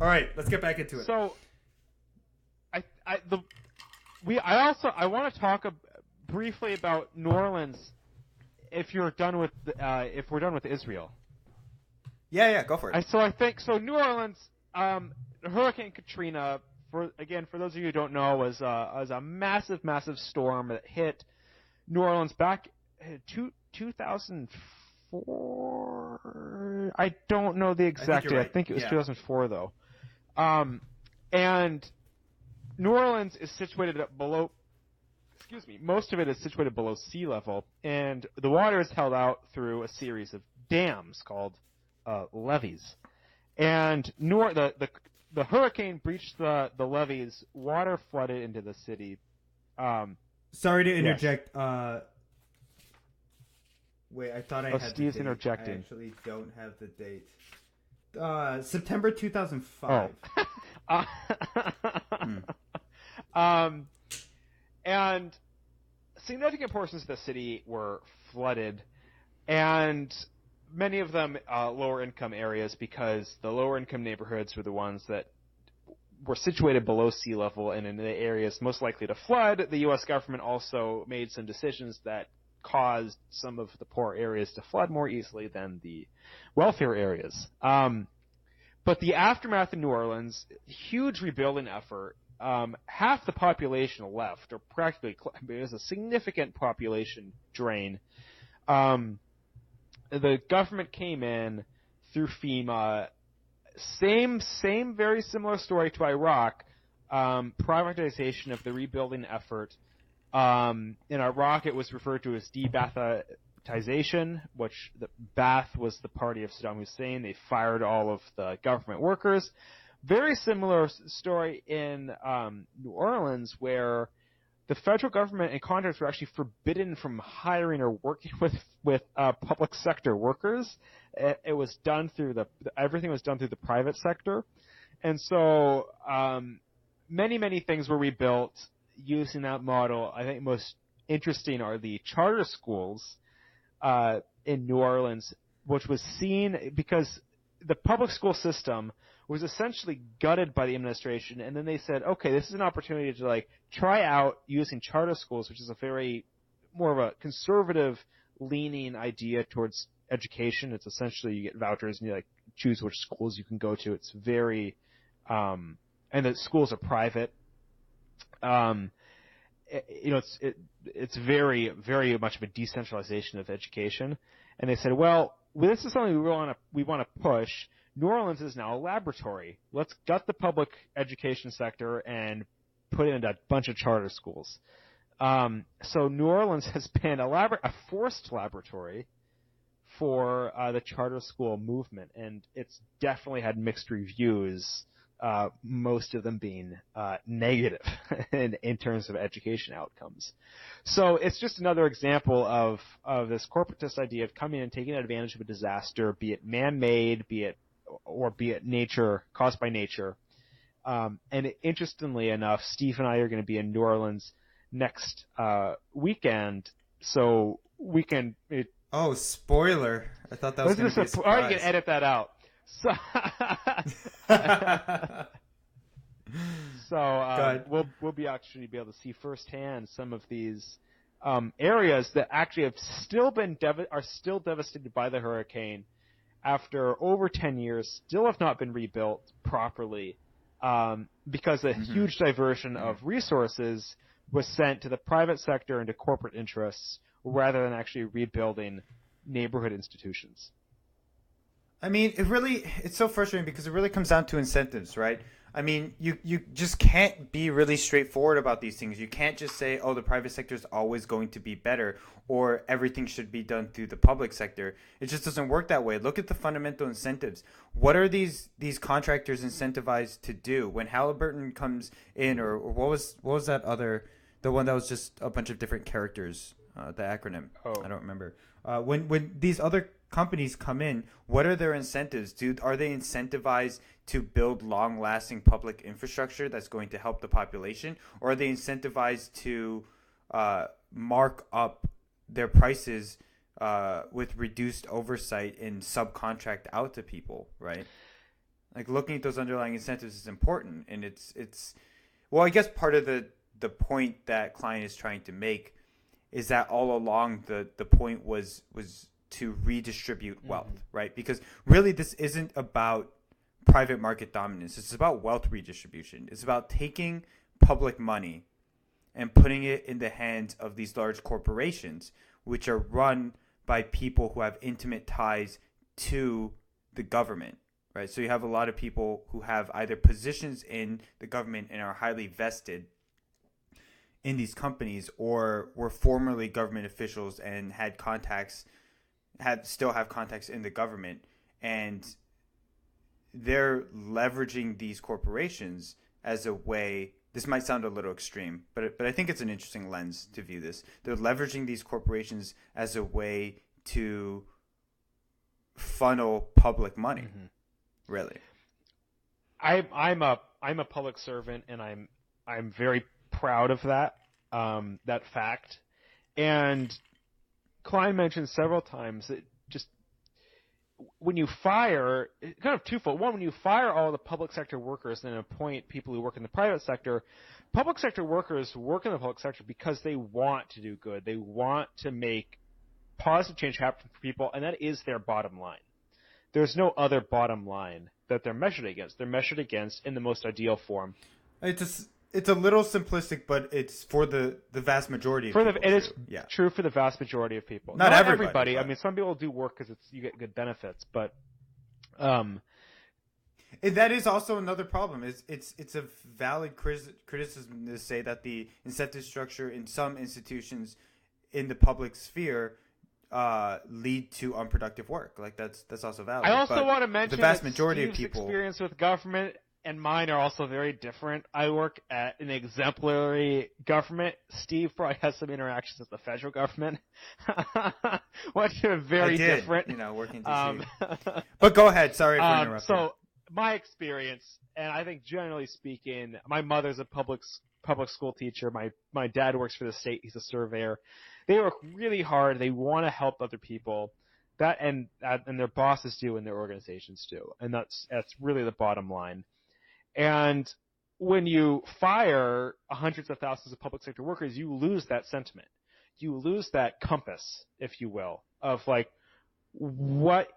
right, let's get back into it. So, I want to talk briefly about New Orleans. If we're done with Israel. Yeah, go for it. I think New Orleans, Hurricane Katrina. For those of you who don't know, was a massive storm that hit New Orleans back in 2004. I don't know the exact date. Right. I think it was 2004 though. And New Orleans is situated below. Excuse me. Most of it is situated below sea level, and the water is held out through a series of dams called levees. And the hurricane breached the levees. Water flooded into the city. Sorry to interject. Yes. Wait, I thought I had Steve's the date. Interjecting. I actually don't have the date. September 2005. And significant portions of the city were flooded, and many of them lower income areas, because the lower income neighborhoods were the ones that were situated below sea level and in the areas most likely to flood. The U.S. government also made some decisions that caused some of the poor areas to flood more easily than the wealthier areas. But the aftermath in New Orleans, huge rebuilding effort. Half the population left, or practically, it was a significant population drain. The government came in through FEMA. Same, very similar story to Iraq. Privatization of the rebuilding effort. In Iraq, it was referred to as de-Ba'athization, which the Ba'ath was the party of Saddam Hussein. They fired all of the government workers. Very similar story in New Orleans, where the federal government and contractors were actually forbidden from hiring or working with public sector workers. It was done through everything was done through the private sector, and so many things were rebuilt using that model. I think most interesting are the charter schools in New Orleans, which was seen because the public school system was essentially gutted by the administration, and then they said, okay, this is an opportunity to try out using charter schools, which is a very more of a conservative leaning idea towards education. It's essentially you get vouchers and you choose which schools you can go to. It's very and the schools are private. It's very, very much of a decentralization of education. And they said, well, this is something we want to push. New Orleans is now a laboratory. Let's gut the public education sector and put in a bunch of charter schools. So New Orleans has been a forced laboratory for the charter school movement, and it's definitely had mixed reviews, most of them being negative in terms of education outcomes. So it's just another example of this corporatist idea of coming and taking advantage of a disaster, be it man-made, be it nature, caused by nature. And interestingly enough, Steve and I are going to be in New Orleans next weekend, so we can. Oh, spoiler! I thought that was going to be a surprise. I'm going to edit that out. So, we'll be actually be able to see firsthand some of these areas that actually have still been are still devastated by the hurricane after over 10 years, still have not been rebuilt properly because a huge diversion of resources was sent to the private sector and to corporate interests rather than actually rebuilding neighborhood institutions. I mean, it's so frustrating because it really comes down to incentives, right? I mean, you just can't be really straightforward about these things. You can't just say, oh, the private sector is always going to be better or everything should be done through the public sector. It just doesn't work that way. Look at the fundamental incentives. What are these contractors incentivized to do? When Halliburton comes in, or what was that other, the one that was just a bunch of different characters, the acronym? I don't remember. When these other companies come in, what are their incentives? Are they incentivized to build long-lasting public infrastructure that's going to help the population, or are they incentivized to mark up their prices with reduced oversight and subcontract out to people, right? Like, looking at those underlying incentives is important, and it's well, I guess part of the point that Klein is trying to make is that all along the point was to redistribute wealth, right? Because really this isn't about private market dominance. It's about wealth redistribution. It's about taking public money and putting it in the hands of these large corporations, which are run by people who have intimate ties to the government, right? So you have a lot of people who have either positions in the government and are highly vested in these companies, or were formerly government officials and still have contacts in the government, and they're leveraging these corporations as a way. This might sound a little extreme, but I think it's an interesting lens to view this. They're leveraging these corporations as a way to funnel public money. Really, I'm a public servant, and I'm very proud of that fact. And Klein mentioned several times that just when you fire, kind of twofold. One, when you fire all the public sector workers and appoint people who work in the private sector, public sector workers work in the public sector because they want to do good. They want to make positive change happen for people, and that is their bottom line. There's no other bottom line that they're measured against. They're measured against in the most ideal form. It's a little simplistic, but it's for the vast majority of people. It is true for the vast majority of people. Not everybody. I mean, some people do work because you get good benefits, but that is also another problem. It's a valid criticism to say that the incentive structure in some institutions in the public sphere lead to unproductive work. Like that's also valid. I also want to mention the vast majority of people experience with government and mine are also very different. I work at an exemplary government. Steve probably has some interactions with the federal government, which are very different. Working DC. But go ahead. Sorry for interrupting. So my experience, and I think generally speaking, my mother's a public school teacher. My dad works for the state. He's a surveyor. They work really hard. They want to help other people. That and their bosses do, and their organizations do, and that's really the bottom line. And when you fire hundreds of thousands of public sector workers, you lose that sentiment. You lose that compass, if you will, of like what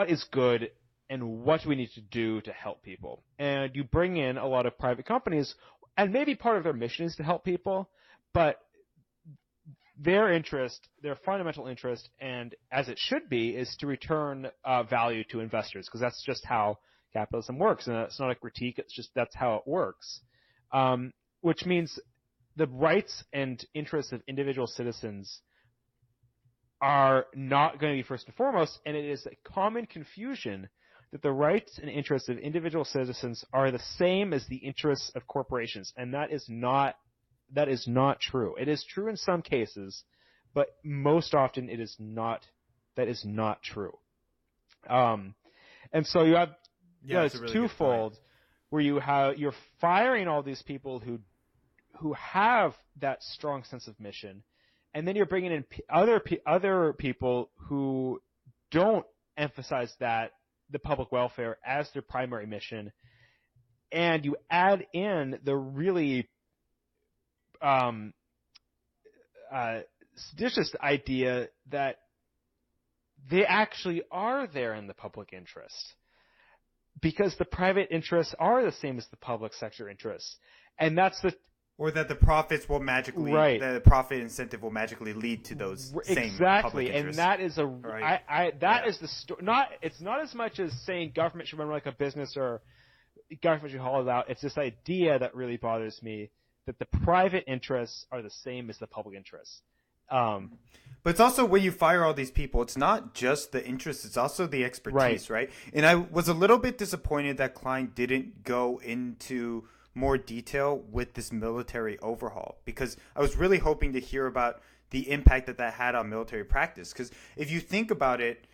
is good and what do we need to do to help people. And you bring in a lot of private companies, and maybe part of their mission is to help people, but their interest, their fundamental interest, and as it should be, is to return value to investors, because that's just how capitalism works. And it's not a critique; it's just that's how it works. Which means the rights and interests of individual citizens are not going to be first and foremost, and it is a common confusion that the rights and interests of individual citizens are the same as the interests of corporations, and that is not true. It is true in some cases, but most often it is not. That is not true. And so you have it's really twofold, where you're firing all these people who have that strong sense of mission, and then you're bringing in other people who don't emphasize the public welfare as their primary mission, and you add in the really seditious idea that they actually are there in the public interest, because the private interests are the same as the public sector interests, and that's or that the profits will magically, the profit incentive will magically lead to those same public interests. And that is is the story. It's not as much as saying government should run like a business or government should haul it out. It's this idea that really bothers me, that the private interests are the same as the public interests. But it's also when you fire all these people, it's not just the interests, it's also the expertise, right? And I was a little bit disappointed that Klein didn't go into more detail with this military overhaul, because I was really hoping to hear about the impact that had on military practice. Because if you think about it,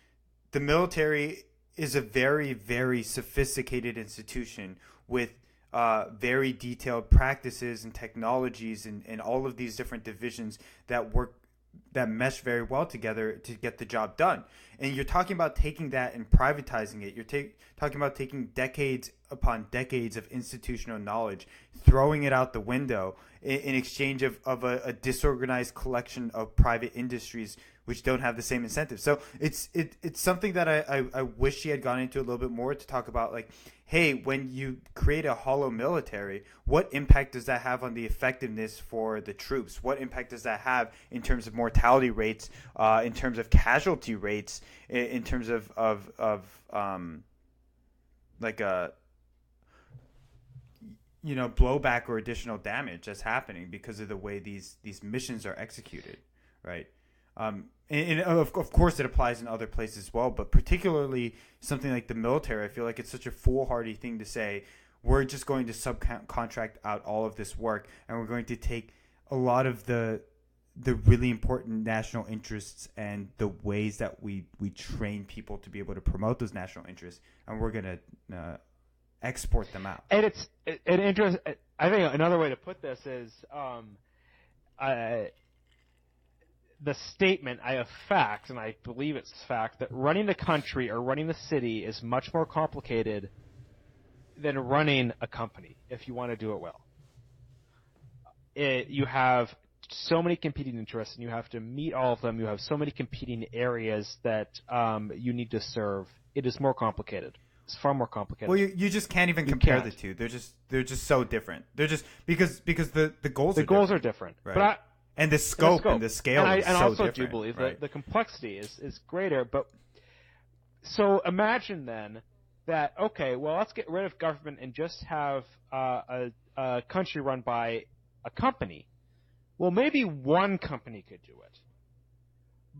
the military is a very, very sophisticated institution with very detailed practices and technologies and all of these different divisions that mesh very well together to get the job done. And you're talking about taking that and privatizing it. You're talking about taking decades upon decades of institutional knowledge, throwing it out the window in exchange of a disorganized collection of private industries which don't have the same incentives. So it's something that I wish he had gone into a little bit more, to talk about, like, hey, when you create a hollow military, what impact does that have on the effectiveness for the troops? What impact does that have in terms of mortality rates, in terms of casualty rates, in terms of like a blowback or additional damage that's happening because of the way these missions are executed, right? And of course it applies in other places as well, but particularly something like the military, I feel like it's such a foolhardy thing to say, we're just going to subcontract out all of this work, and we're going to take a lot of the really important national interests and the ways that we train people to be able to promote those national interests, and we're going to export them out. And it's an interest. I think another way to put this is the statement, I have fact, and I believe it's fact, that running the country or running the city is much more complicated than running a company if you want to do it well. You have so many competing interests, and you have to meet all of them. You have so many competing areas that you need to serve. It is more complicated. It's far more complicated. Well, you just can't even compare the two. They're just so different. They're just because the goals are different. Right. But and the scope and the scale is so different. And I also do believe that the complexity is greater. But so imagine then that, okay, well, let's get rid of government and just have a country run by a company. Well, maybe one company could do it.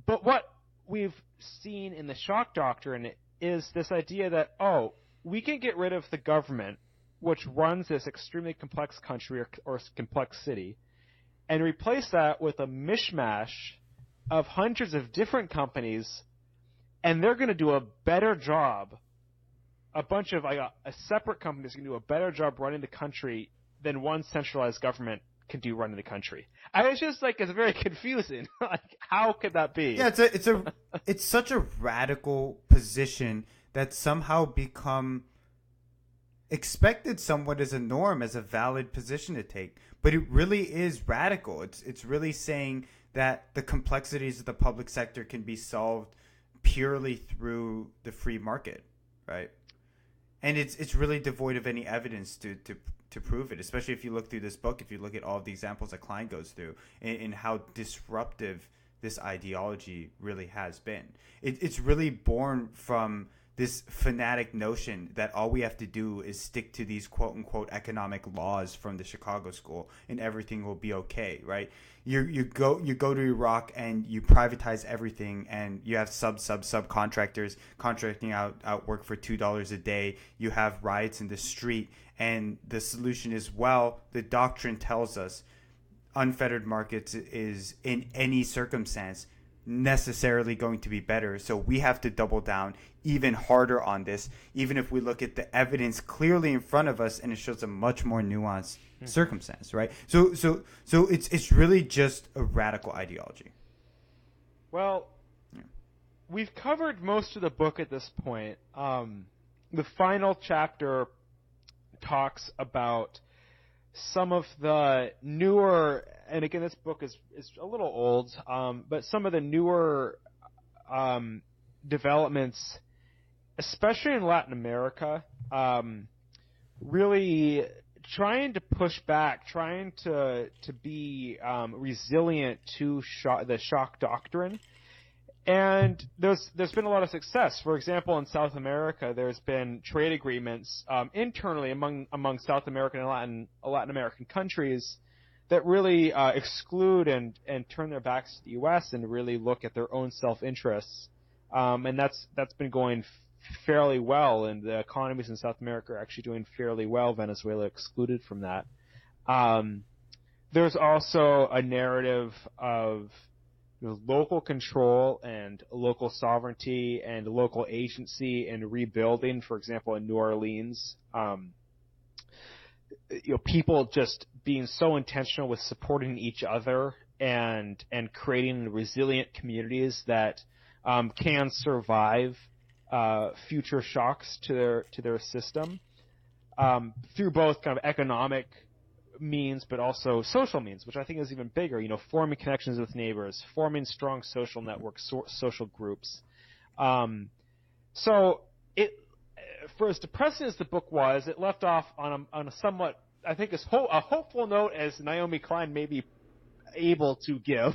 But what we've seen in the Shock Doctrine is this idea that, we can get rid of the government, which runs this extremely complex country or complex city, and replace that with a mishmash of hundreds of different companies, and they're going to do a better job. A bunch of a separate companies can do a better job running the country than one centralized government can do running the country. I was just it's very confusing. How could that be? Yeah, it's such a radical position that somehow become expected somewhat as a norm, as a valid position to take. But it really is radical. It's really saying that the complexities of the public sector can be solved purely through the free market, right? And it's really devoid of any evidence to to prove it, especially if you look through this book, if you look at all of the examples that Klein goes through and how disruptive this ideology really has been. It's really born from this fanatic notion that all we have to do is stick to these quote unquote economic laws from the Chicago School and everything will be okay, right? You go to Iraq and you privatize everything, and you have subcontractors contracting out work for $2 a day. You have riots in the street, and the solution is, well, the doctrine tells us unfettered markets is in any circumstance necessarily going to be better, so we have to double down even harder on this, even if we look at the evidence clearly in front of us and it shows a much more nuanced circumstance, right? So it's really just a radical ideology. Well, we've covered most of the book at this point. The final chapter talks about some of the newer, and again, this book is a little old, but some of the newer developments, especially in Latin America, really trying to push back, trying to be resilient to the Shock Doctrine. And there's been a lot of success. For example, in South America, there's been trade agreements internally among South American and Latin American countries that really exclude and turn their backs to the U.S. and really look at their own self-interests. And that's been going fairly well, and the economies in South America are actually doing fairly well. Venezuela excluded from that. There's also a narrative of local control and local sovereignty and local agency and rebuilding. For example, in New Orleans, people just being so intentional with supporting each other and creating resilient communities that can survive future shocks to their system through both kind of economic means, but also social means, which I think is even bigger. Forming connections with neighbors, forming strong social networks, social groups. So it, for as depressing as the book was, it left off on a somewhat, I think, a hopeful note, as Naomi Klein may be able to give,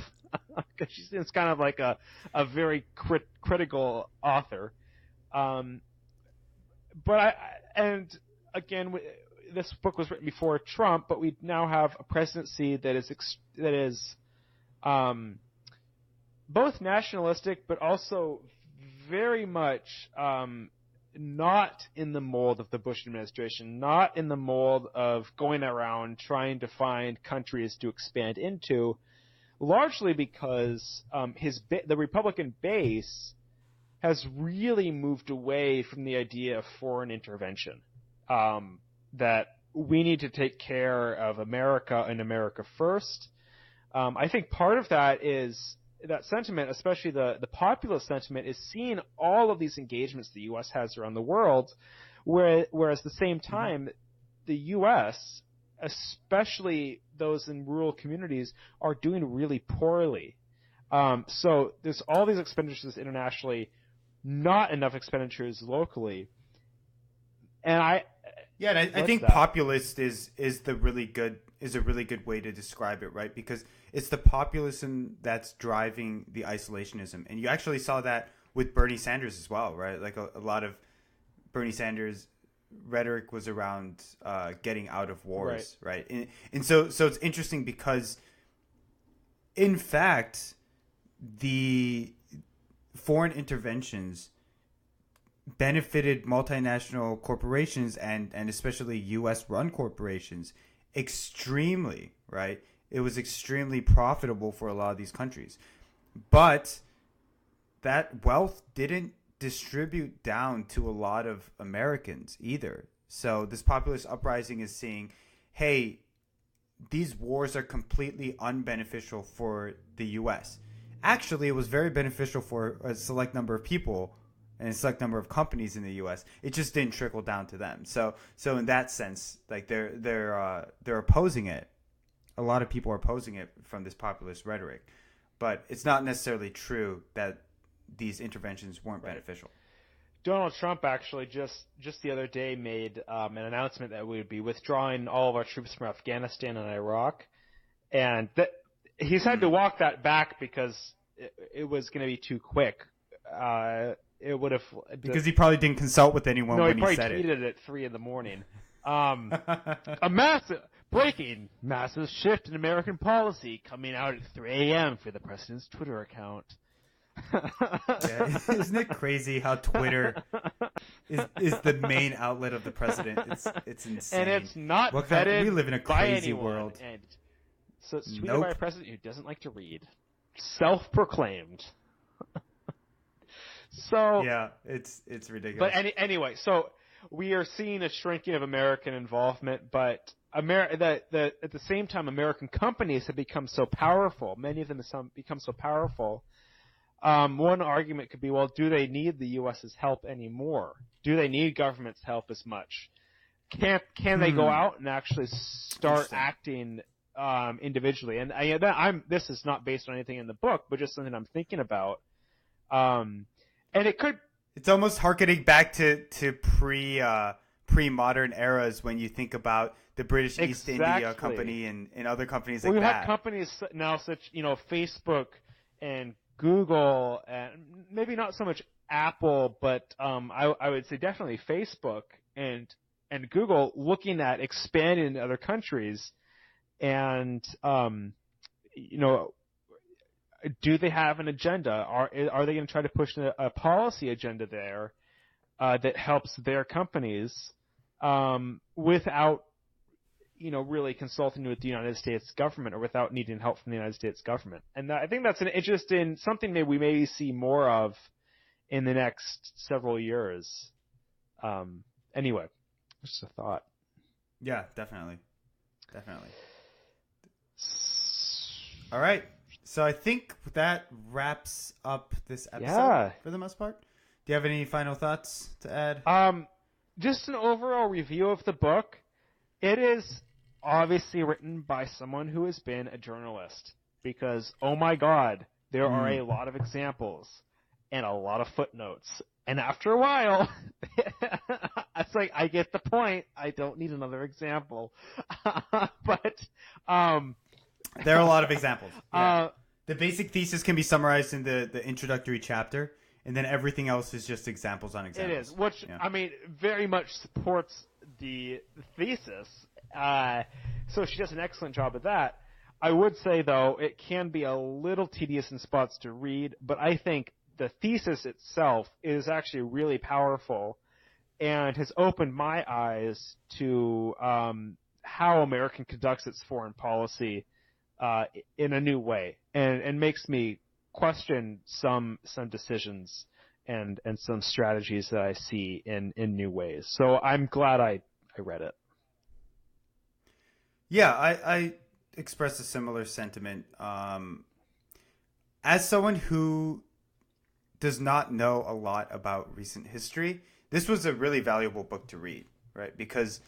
because she's kind of like a very critical author. But again, this book was written before Trump, but we now have a presidency that is both nationalistic, but also very much not in the mold of the Bush administration, not in the mold of going around trying to find countries to expand into, largely because the Republican base has really moved away from the idea of foreign intervention. That we need to take care of America and America first. I think part of that is that sentiment, especially the populist sentiment, is seeing all of these engagements the U.S. has around the world, whereas at the same time, the U.S., especially those in rural communities, are doing really poorly. So there's all these expenditures internationally, not enough expenditures locally. And I think populist is a really good way to describe it, right? Because it's the populism that's driving the isolationism, and you actually saw that with Bernie Sanders as well, right? Like a lot of Bernie Sanders rhetoric was around getting out of wars, right? And so it's interesting because, in fact, the foreign interventions benefited multinational corporations and especially U.S.-run corporations extremely, right? It was extremely profitable for a lot of these countries. But that wealth didn't distribute down to a lot of Americans either. So this populist uprising is saying, hey, these wars are completely unbeneficial for the U.S. Actually, it was very beneficial for a select number of people and a select number of companies in the U.S. It just didn't trickle down to them. So in that sense, like they're opposing it. A lot of people are opposing it from this populist rhetoric, but it's not necessarily true that these interventions weren't beneficial. Donald Trump actually just the other day made an announcement that we would be withdrawing all of our troops from Afghanistan and Iraq, and that he's had to walk that back because it was going to be too quick. It would have because he probably didn't consult with anyone when he said it. No, he probably tweeted at 3 a.m. A massive shift in American policy coming out at 3 a.m. for the president's Twitter account. Yeah, isn't it crazy how Twitter is the main outlet of the president? It's insane. And it's not vetted. We live in a crazy world. And so it's tweeted by a president who doesn't like to read. Self-proclaimed. So yeah, it's ridiculous. But anyway, so we are seeing a shrinking of American involvement, but at the same time, American companies have become so powerful. Many of them have become so powerful. One argument could be, well, do they need the U.S.'s help anymore? Do they need government's help as much? Can they go out and actually start acting individually? And this is not based on anything in the book, but just something I'm thinking about. And it could. It's almost harkening back to pre-modern eras when you think about the British East India Company and other companies like that. We have companies now such, Facebook and Google, and maybe not so much Apple, but I would say definitely Facebook and Google looking at expanding into other countries, and do they have an agenda? Are they going to try to push a policy agenda there that helps their companies without really consulting with the United States government or without needing help from the United States government? And I think that's an interesting something that we may see more of in the next several years. Anyway, just a thought. Yeah, definitely. All right. So I think that wraps up this episode for the most part. Do you have any final thoughts to add? Just an overall review of the book. It is obviously written by someone who has been a journalist because, oh my God, there are a lot of examples and a lot of footnotes. And after a while, it's like, I get the point. I don't need another example. But there are a lot of examples. Yeah. The basic thesis can be summarized in the introductory chapter, and then everything else is just examples on examples. It is, which, very much supports the thesis. So she does an excellent job of that. I would say, though, it can be a little tedious in spots to read, but I think the thesis itself is actually really powerful and has opened my eyes to how America conducts its foreign policy in a new way, and makes me question some decisions and some strategies that I see in new ways. So I'm glad I read it. Yeah, I express a similar sentiment. As someone who does not know a lot about recent history, this was a really valuable book to read, right? Because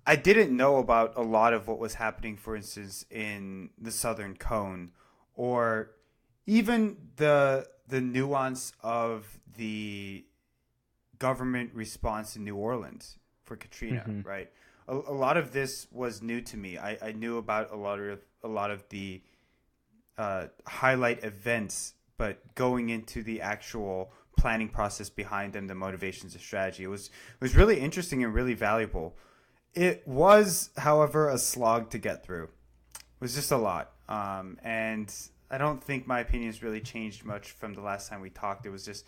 I didn't know about a lot of what was happening, for instance, in the Southern Cone, or even the nuance of the government response in New Orleans for Katrina, right? A lot of this was new to me. I knew about a lot of the highlight events, but going into the actual planning process behind them, the motivations, the strategy, it was really interesting and really valuable. It was, however, a slog to get through. It was just a lot. And I don't think my opinions really changed much from the last time we talked. It was just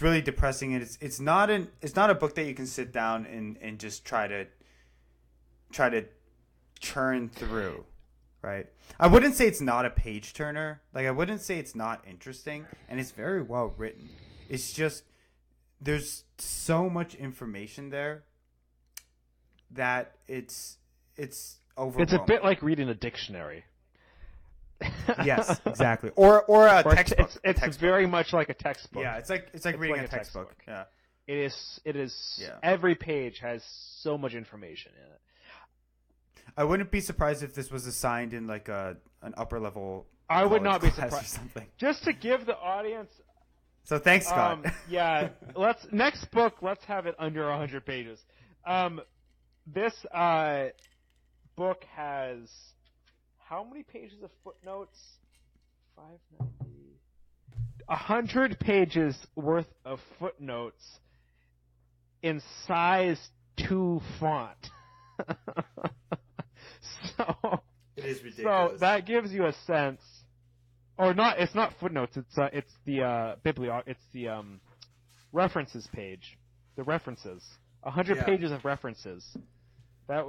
really depressing. And it's not a book that you can sit down and just try to churn through, right? I wouldn't say it's not a page turner. Like, I wouldn't say it's not interesting, and it's very well written. It's just there's so much information there that it's overwhelming. It's a bit like reading a dictionary. Yes, exactly. Or a textbook. It's very much like a textbook. Yeah, it's like reading like a textbook. Yeah. It is. Yeah. Every page has so much information in it. I wouldn't be surprised if this was assigned in like an upper level. I would not be surprised. Just to give the audience So thanks, Scott. Yeah, next book. Let's have it under 100 pages. This book has how many pages of footnotes? 590. 100 pages worth of footnotes in size 2 font. So it is ridiculous. So that gives you a sense, or not? It's not footnotes. It's the it's the references page. The references. 100 pages of references. That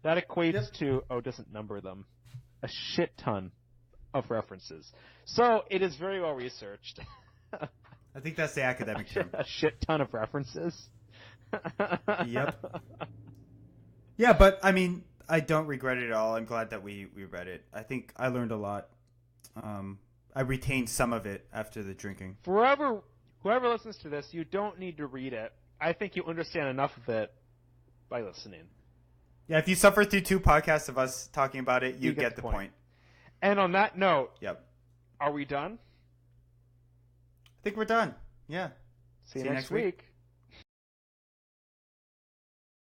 equates to it doesn't number them. A shit ton of references. So it is very well researched. I think that's the academic term. A shit ton of references. Yep. Yeah, but I mean, I don't regret it at all. I'm glad that we read it. I think I learned a lot. I retained some of it after the drinking. Whoever listens to this, you don't need to read it. I think you understand enough of it by listening. Yeah, if you suffer through 2 podcasts of us talking about it, you get the point. And on that note, yep. Are we done? I think we're done. Yeah. See you next week.